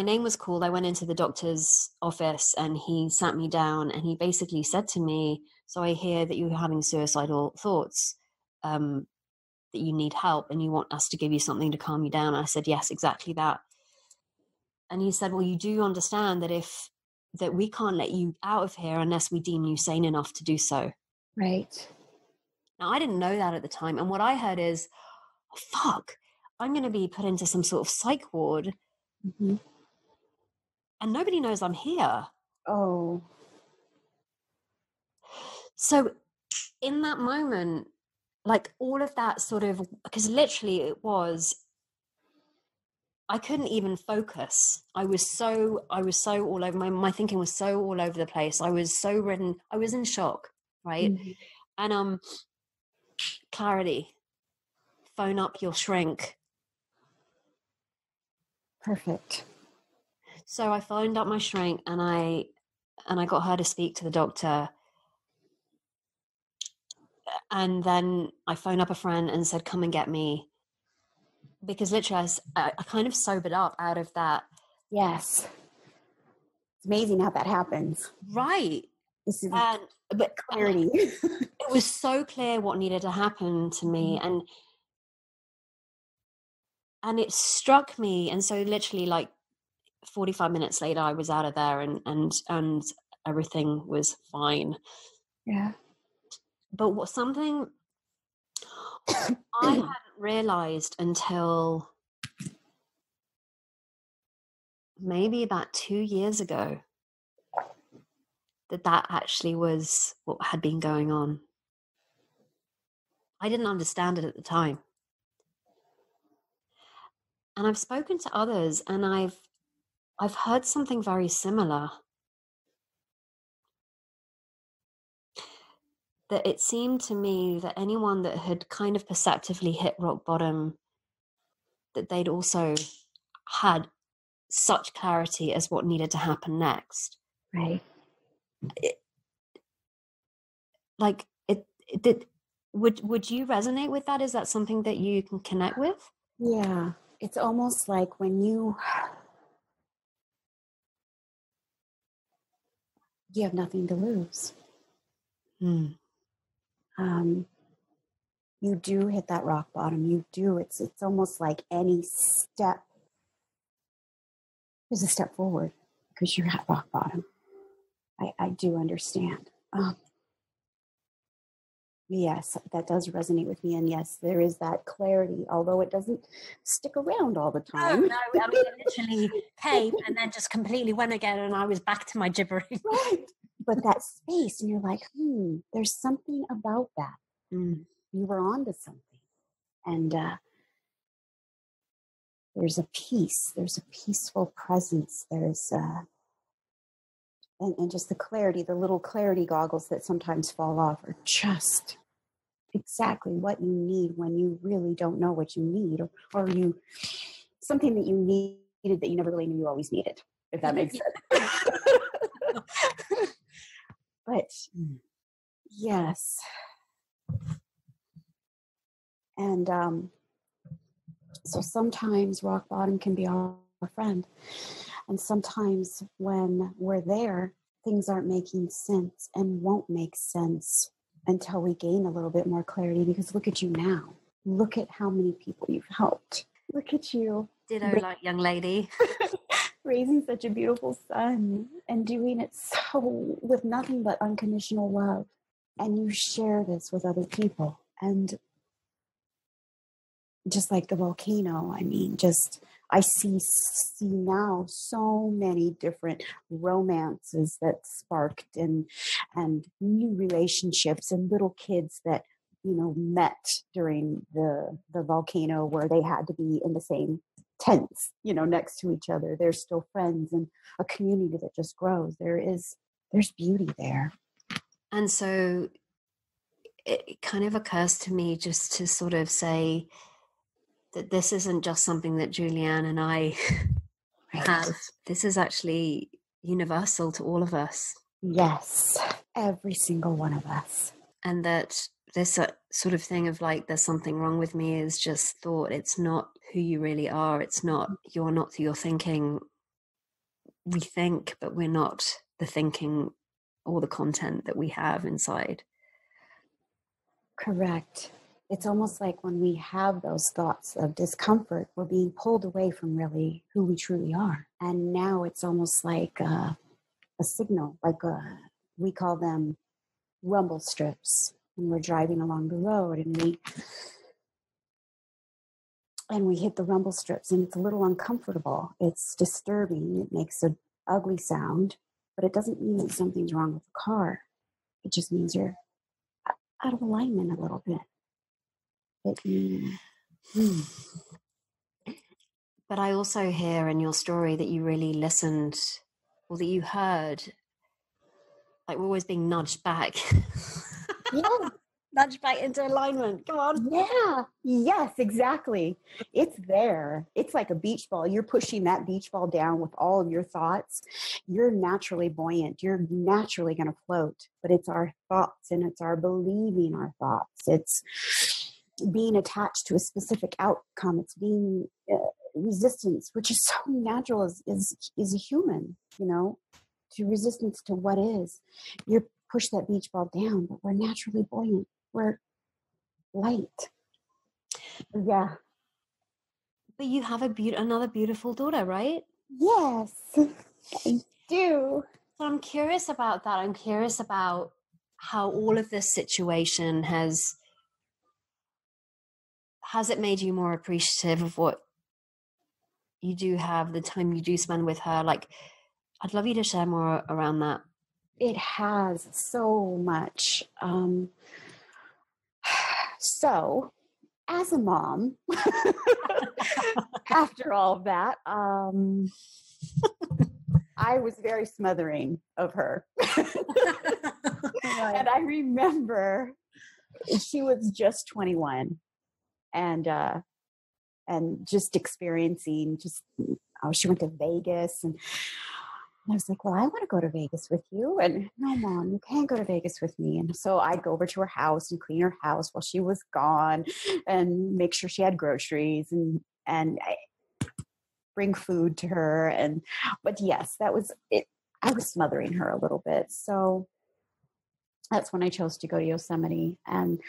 name was called, I went into the doctor's office and he sat me down and he basically said to me, so I hear that you're having suicidal thoughts, that you need help and you want us to give you something to calm you down. And I said, yes, exactly that. And he said, well, you do understand that we can't let you out of here unless we deem you sane enough to do so. Right. Now, I didn't know that at the time. And what I heard is, oh, fuck, I'm going to be put into some sort of psych ward. Mm-hmm. And nobody knows I'm here. Oh. So in that moment, like all of that sort of, because literally it was, I couldn't even focus. I was so all over, my thinking was so all over the place. I was so ridden, I was in shock, right? Mm-hmm. And clarity, phone up your shrink. Perfect. So I phoned up my shrink and I got her to speak to the doctor. And then I phoned up a friend and said, come and get me. Because literally I kind of sobered up out of that. Yes. It's amazing how that happens. Right. This is but clarity. It was so clear what needed to happen to me. And it struck me. And so literally like 45 minutes later, I was out of there and everything was fine. Yeah. But something I hadn't realized until maybe about 2 years ago, that actually was what had been going on. I didn't understand it at the time. And I've spoken to others and I've heard something very similar. That it seemed to me that anyone that had kind of perceptively hit rock bottom, that they'd also had such clarity as what needed to happen next. Right. Would you resonate with that? Is that something that you can connect with? Yeah. It's almost like when you have nothing to lose. You do hit that rock bottom. You do. It's almost like any step is a step forward because you're at rock bottom. I do understand. Yes, that does resonate with me. And yes, there is that clarity, although it doesn't stick around all the time. No, I mean, it literally came and then just completely went again, and I was back to my gibbering. Right. But that space, and you're like, there's something about that. Mm. You were onto something. And there's a peace, there's a peaceful presence, there's and just the clarity, the little clarity goggles that sometimes fall off are just exactly what you need when you really don't know what you need, or you something that you needed that you never really knew you always needed, if that makes sense. But yes. And so sometimes rock bottom can be our friend. And sometimes when we're there, things aren't making sense and won't make sense until we gain a little bit more clarity. Because look at you now. Look at how many people you've helped. Look at you. Ditto, like young lady. Raising such a beautiful son and doing it so with nothing but unconditional love. And you share this with other people. And just like the volcano, I mean, just I see now so many different romances that sparked and new relationships and little kids that, you know, met during the volcano where they had to be in the same tents, you know, next to each other. They're still friends and a community that just grows. There's beauty there. And so it kind of occurs to me just to sort of say that this isn't just something that Julianne and I have. This is actually universal to all of us. Yes, every single one of us. And that this sort of thing of like, there's something wrong with me is just thought. It's not who you really are. It's not, you're not your thinking. We think, but we're not the thinking or the content that we have inside. Correct. It's almost like when we have those thoughts of discomfort, we're being pulled away from really who we truly are. And now it's almost like a signal, like we call them rumble strips. When we're driving along the road and we hit the rumble strips and it's a little uncomfortable. It's disturbing. It makes an ugly sound, but it doesn't mean that something's wrong with the car. It just means you're out of alignment a little bit. It means... But I also hear in your story that you really listened, or that you heard, like we're always being nudged back. Yeah. Nudged back into alignment. Come on. Yeah. Yes, exactly. It's there. It's like a beach ball. You're pushing that beach ball down with all of your thoughts. You're naturally buoyant. You're naturally going to float. But it's our thoughts and it's our believing our thoughts. It's being attached to a specific outcome. It's being resistance, which is so natural as a human, you know, to resistance to what is. You push that beach ball down, but we're naturally buoyant. We're light. Yeah. But you have another beautiful daughter, right? Yes, I do. So I'm curious about that. I'm curious about how all of this situation has it made you more appreciative of what you do have, the time you do spend with her? Like, I'd love you to share more around that. It has so much. So, as a mom, after all of that, I was very smothering of her. Right. And I remember she was just 21 and just experiencing she went to Vegas and I was like, well, I want to go to Vegas with you. And no, Mom, you can't go to Vegas with me. And so I'd go over to her house and clean her house while she was gone and make sure she had groceries and bring food to her. But yes, that was it. I was smothering her a little bit. So that's when I chose to go to Yosemite. And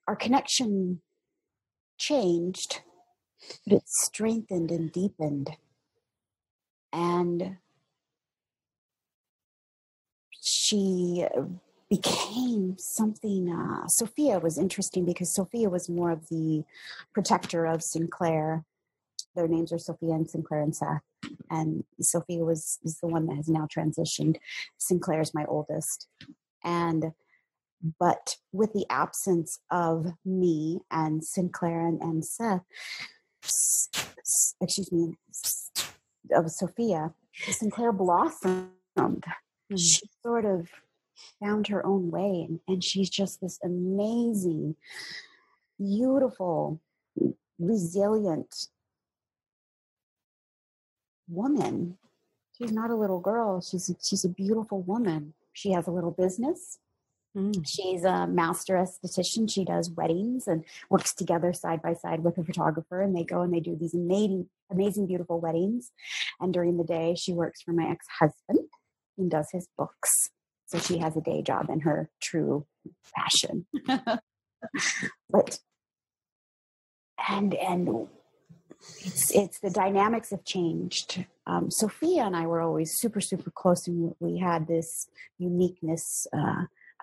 our connection changed, but it strengthened and deepened. And she became something. Sophia was interesting because Sophia was more of the protector of Sinclair. Their names are Sophia and Sinclair and Seth. And Sophia is the one that has now transitioned. Sinclair is my oldest. And But with the absence of me and Sinclair and Seth, excuse me, of Sophia, Sinclair blossomed. She sort of found her own way, and she's just this amazing, beautiful, resilient woman. She's not a little girl. She's a beautiful woman. She has a little business. She's a master esthetician. She does weddings and works together side by side with a photographer, and they go and they do these amazing, beautiful weddings. And during the day, she works for my ex-husband and does his books. So she has a day job and her true passion. But and it's the dynamics have changed. Sophia and I were always super, super close, and we had this uniqueness.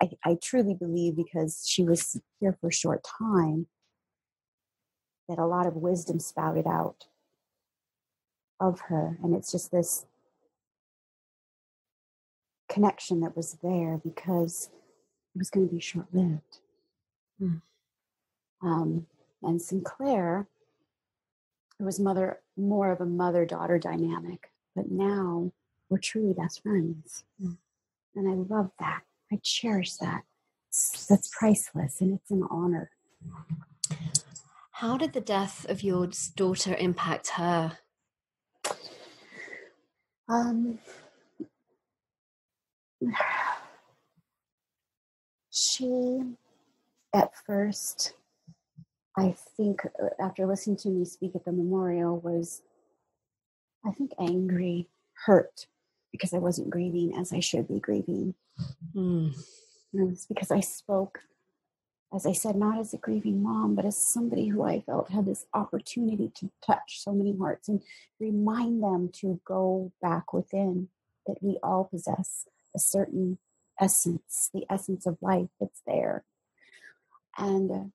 I truly believe, because she was here for a short time, that a lot of wisdom spouted out of her. And it's just this connection that was there because it was going to be short-lived. And Sinclair, it was more of a mother-daughter dynamic. But now we're truly best friends. And I love that. I cherish that. That's priceless, and it's an honor. How did the death of your daughter impact her? She, at first, I think, after listening to me speak at the memorial, was, I think, angry, hurt, because I wasn't grieving as I should be grieving. And it was because I spoke, as I said, not as a grieving mom, but as somebody who I felt had this opportunity to touch so many hearts and remind them to go back within, that we all possess a certain essence, the essence of life that's there. And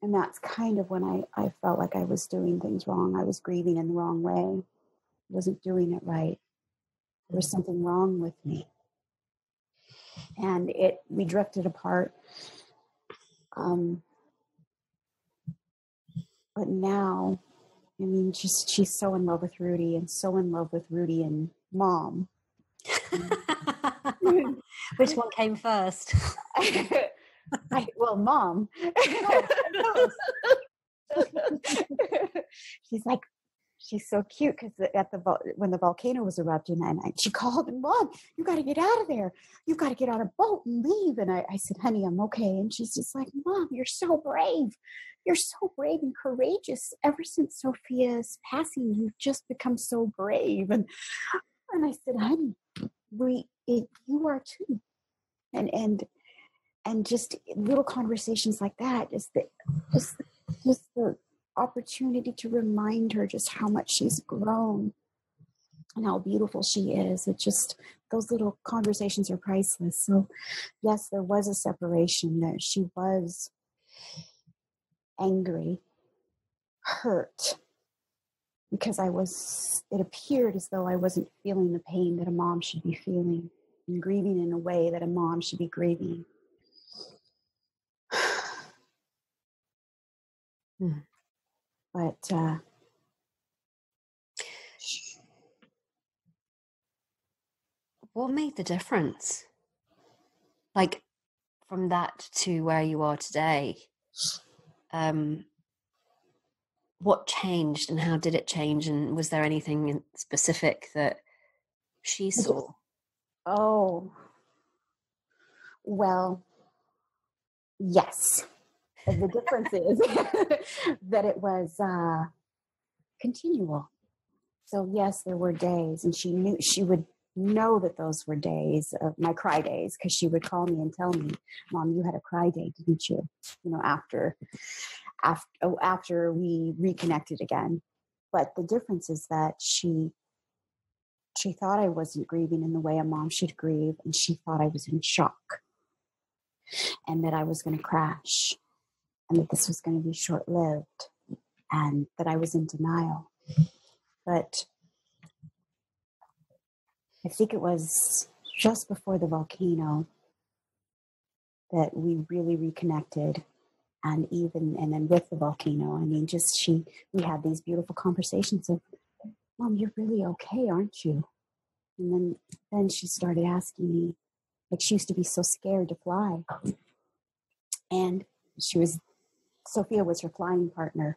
that's kind of when I felt like I was doing things wrong. I was grieving in the wrong way. I wasn't doing it right. There was something wrong with me. And we drifted apart. But now, I mean, she's so in love with Rudy, and so in love with Rudy and Mom. Which one came first? Mom. She's so cute, because when the volcano was erupting, and she called, and Mom, you got to get out of there. You got to get on a boat and leave. And I said, honey, I'm okay. And she's just like, Mom, you're so brave. You're so brave and courageous. Ever since Sophia's passing, you've just become so brave. And I said, honey, you are too. And just little conversations like that, just the opportunity to remind her just how much she's grown and how beautiful she is. It just, those little conversations are priceless. So yes, there was a separation, that she was angry, hurt, because it appeared as though I wasn't feeling the pain that a mom should be feeling, and grieving in a way that a mom should be grieving. But what made the difference? Like, from that to where you are today, what changed, and how did it change? And was there anything specific that she saw? Oh, well, yes. The difference is that it was continual. So yes, there were days, and she would know that those were days of my cry days, because she would call me and tell me, Mom, you had a cry day, didn't you? After we reconnected again. But the difference is that she thought I wasn't grieving in the way a mom should grieve, and she thought I was in shock, and that I was going to crash, and that this was going to be short-lived, and that I was in denial. But I think it was just before the volcano that we really reconnected. And then with the volcano, I mean, we had these beautiful conversations of, Mom, you're really okay, aren't you? And then she started asking me, like, she used to be so scared to fly. And Sophia was her flying partner.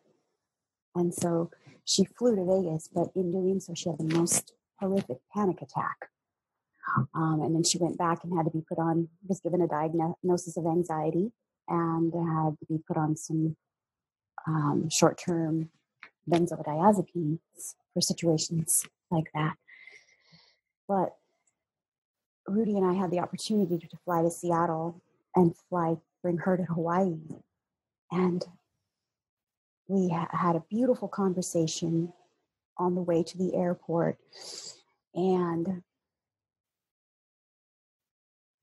And so she flew to Vegas, but in doing so, she had the most horrific panic attack. And then she went back and was given a diagnosis of anxiety and had to be put on some short-term benzodiazepines for situations like that. But Rudy and I had the opportunity to fly to Seattle and bring her to Hawaii. And we had a beautiful conversation on the way to the airport. And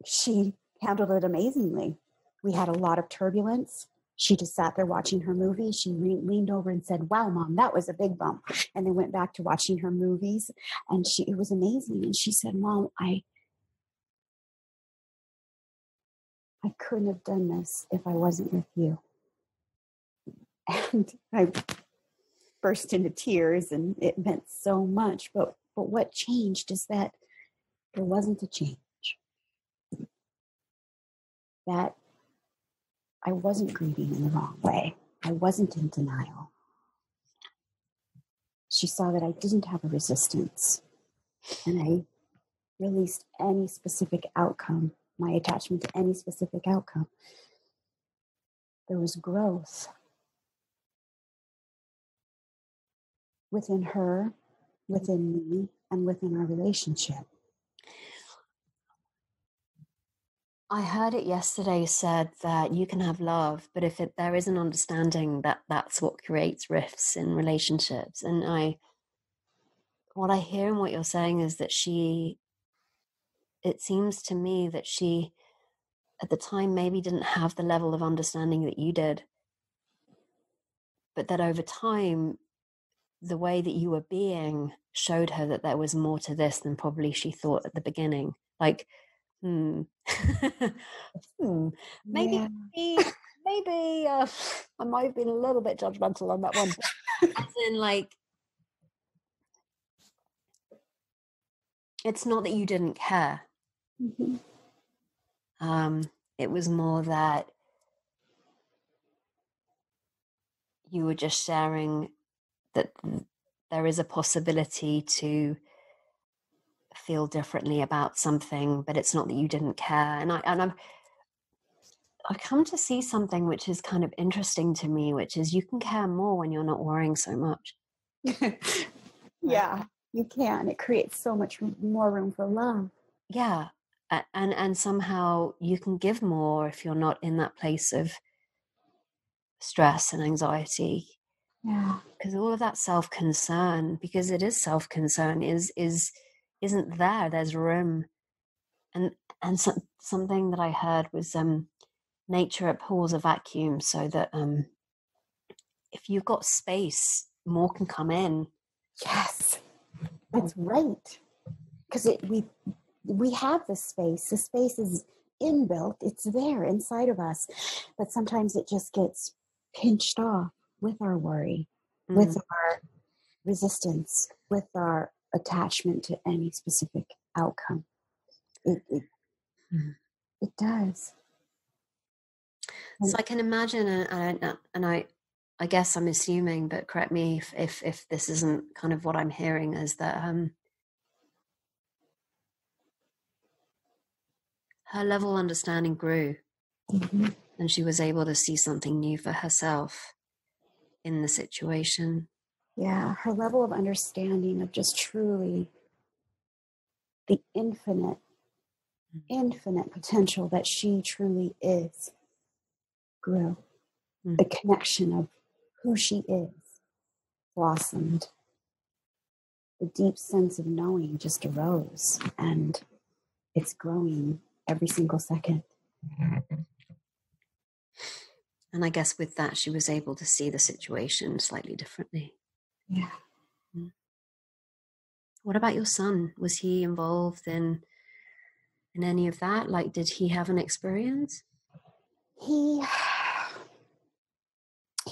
she handled it amazingly. We had a lot of turbulence. She just sat there watching her movie. She leaned over and said, "Wow, Mom, that was a big bump." And then went back to watching her movies. And it was amazing. And she said, "Mom, I couldn't have done this if I wasn't with you." And I burst into tears, and it meant so much. But what changed is that there wasn't a change. That I wasn't grieving in the wrong way. I wasn't in denial. She saw that I didn't have a resistance, and I released any specific outcome, my attachment to any specific outcome. There was growth within her, within me, and within our relationship. I heard it yesterday said that you can have love, but if there is an understanding that's what creates rifts in relationships. And what I hear in what you're saying is that it seems to me that she, at the time, maybe didn't have the level of understanding that you did, but that over time, the way that you were being showed her that there was more to this than probably she thought at the beginning. Like, maybe I might have been a little bit judgmental on that one. As in, like, it's not that you didn't care. Mm-hmm. It was more that you were just sharing that there is a possibility to feel differently about something, but it's not that you didn't care. And I've come to see something which is kind of interesting to me, which is you can care more when you're not worrying so much. Yeah, you can. It creates so much more room for love. Yeah. And somehow you can give more if you're not in that place of stress and anxiety. Yeah. Because all of that self-concern, because it is self-concern, isn't there. There's room. And something that I heard was nature abhors a vacuum, so that if you've got space, more can come in. Yes, that's right. Because we have this space. The space is inbuilt. It's there inside of us. But sometimes it just gets pinched off with our worry, with our resistance, with our attachment to any specific outcome. It does. So I can imagine, and I guess I'm assuming, but correct me if this isn't kind of what I'm hearing, is that her level of understanding grew, and she was able to see something new for herself in the situation. Yeah, her level of understanding of just truly the infinite potential that she truly is grew. The connection of who she is blossomed. The deep sense of knowing just arose, and it's growing every single second. And I guess with that, she was able to see the situation slightly differently. Yeah. What about your son? Was he involved in in any of that? Like, did he have an experience? He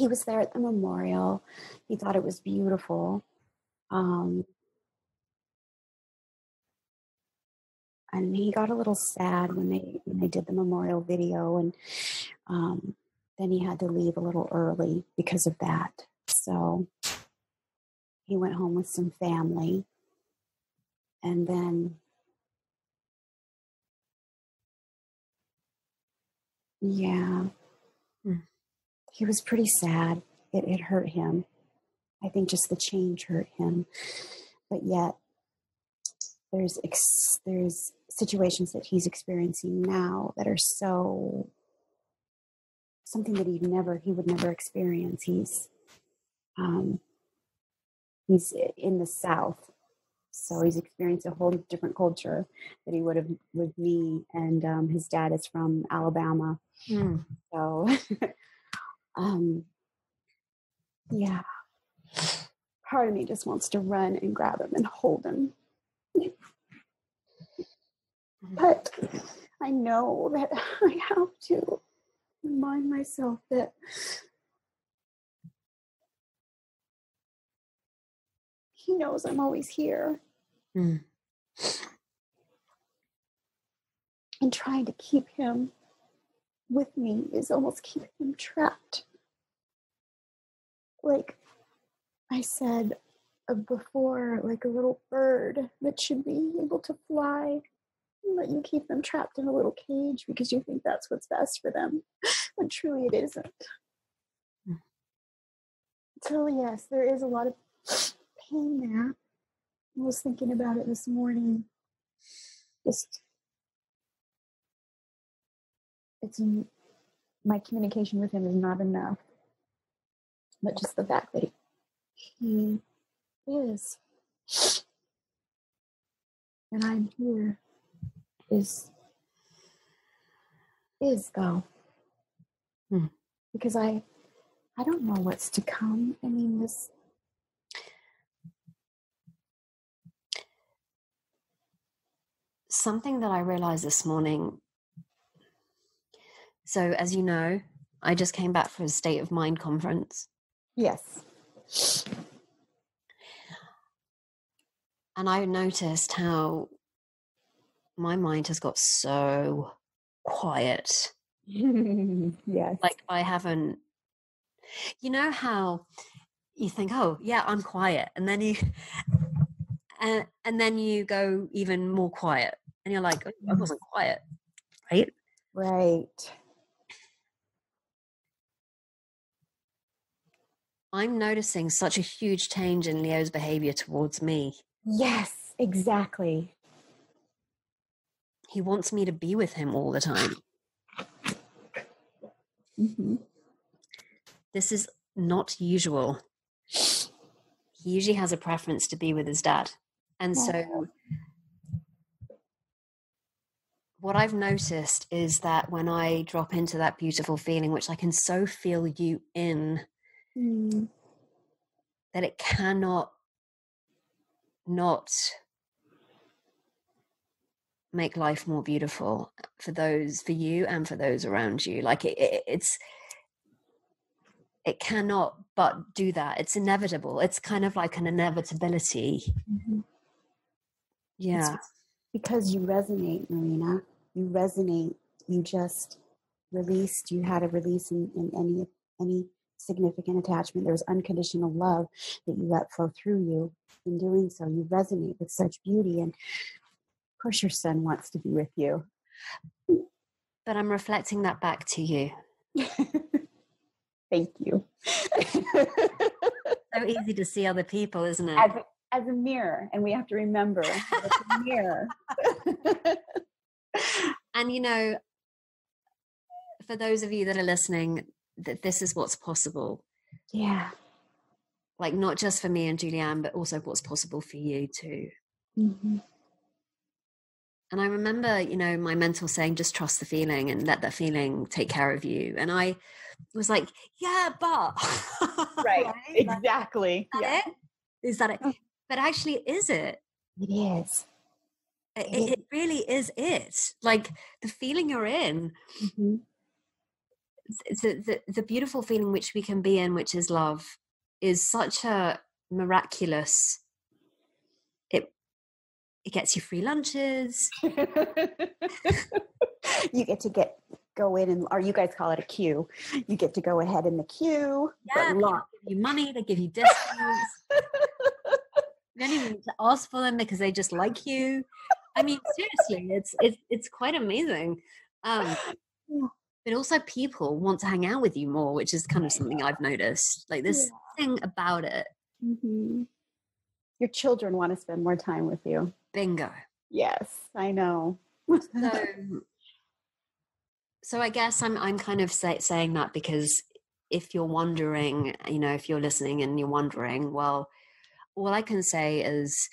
was there at the memorial. He thought it was beautiful. And he got a little sad when they did the memorial video, and then he had to leave a little early because of that. So he went home with some family, and then he was pretty sad. It hurt him. I think just the change hurt him, but yet there's situations that he's experiencing now that are so something that he would never experience. He's in the South, so he's experienced a whole different culture that he would have with me. And his dad is from Alabama, so yeah. Part of me just wants to run and grab him and hold him. But I know that I have to remind myself that he knows I'm always here. And trying to keep him with me is almost keeping him trapped. Like I said before, like a little bird that should be able to fly, but you keep them trapped in a little cage because you think that's what's best for them, when truly it isn't. So yes, there is a lot of pain there. I was thinking about it this morning. Just, my communication with him is not enough, but just the fact that he is, and I'm here, is though. Because I don't know what's to come. I mean, this. Something that I realized this morning. So, as you know, I just came back from a State of Mind conference. Yes. And I noticed how my mind has got so quiet. Yes. Like I haven't, you know how you think, oh yeah, I'm quiet. And then and then you go even more quiet and you're like, oh, I wasn't quiet. Right? Right. I'm noticing such a huge change in Leo's behavior towards me. Yes, exactly. He wants me to be with him all the time. This is not usual. He usually has a preference to be with his dad. And so what I've noticed is that when I drop into that beautiful feeling, which I can so feel you in, that it cannot not make life more beautiful for you and for those around you. Like it cannot but do that. It's inevitable. It's kind of like an inevitability. Yeah. It's because you resonate, Marina. You resonate. You just released. You had a release in any significant attachment. There was unconditional love that you let flow through you. In doing so, you resonate with such beauty. And of course, your son wants to be with you. But I'm reflecting that back to you. Thank you. So easy to see other people, isn't it? As a mirror, and we have to remember it's a mirror. And you know, for those of you that are listening, that this is what's possible. Yeah. Like not just for me and Julianne, but also what's possible for you too. And I remember, you know, my mentor saying, just trust the feeling and let that feeling take care of you. And I was like, yeah, but. Right. Exactly. Is that it? But actually, is it? It is. It really is it. Like the feeling you're in, Mm-hmm. the beautiful feeling which we can be in, which is love, is such a miraculous. It gets you free lunches. You get to go in and, or you guys call it a queue. You get to go ahead in the queue. Yeah, they give you money, they give you discounts. You don't even need to ask for them because they just like you. I mean, seriously, it's quite amazing. But also people want to hang out with you more, which is kind of something I've noticed. Like this thing about it. Mm-hmm. Your children want to spend more time with you. Bingo. Yes, I know. So I guess I'm kind of saying that because if you're wondering, if you're listening and you're wondering, well, all I can say is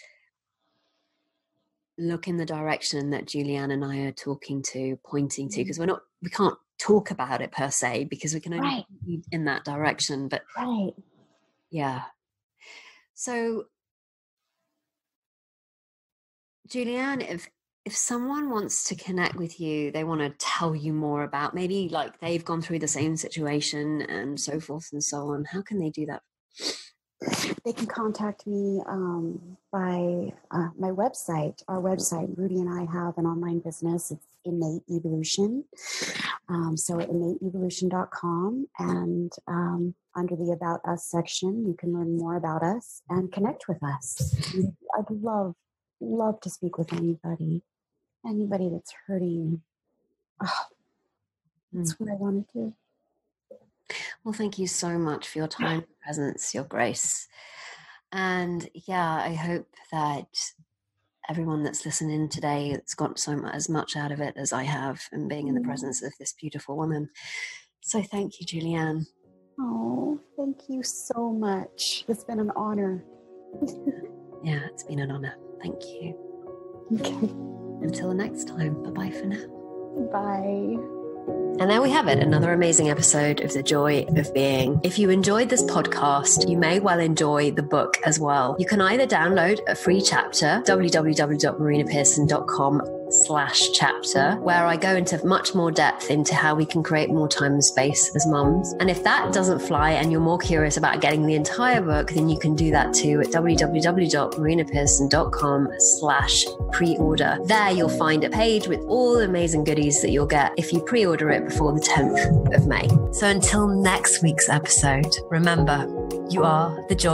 look in the direction that Julianne and I are pointing to, because we can't talk about it per se, because we can only be in that direction. But yeah. So Julianne, if someone wants to connect with you, they want to tell you more about, maybe like they've gone through the same situation and so forth and so on, how can they do that? They can contact me by my website. Our website, Rudy and I have an online business. It's Innate Evolution. So innateevolution.com, and under the About Us section, you can learn more about us and connect with us. I'd love to speak with anybody that's hurting. That's what I want to do. Well, thank you so much for your time, your presence, your grace. And yeah, I hope that everyone that's listening today has got as much out of it as I have, and being in the presence of this beautiful woman. So thank you, Julianne. Oh, thank you so much. It's been an honor. Yeah, it's been an honor. Thank you. Okay. Until next time, bye-bye for now. Bye. And there we have it, another amazing episode of The Joy of Being. If you enjoyed this podcast, you may well enjoy the book as well. You can either download a free chapter, www.marinapearson.com/chapter, where I go into much more depth into how we can create more time and space as mums. And if that doesn't fly and you're more curious about getting the entire book, then you can do that too at www.marinapearson.com/pre-order. There you'll find a page with all the amazing goodies that you'll get if you pre-order it before the 10th of May. So until next week's episode, remember, you are the joy.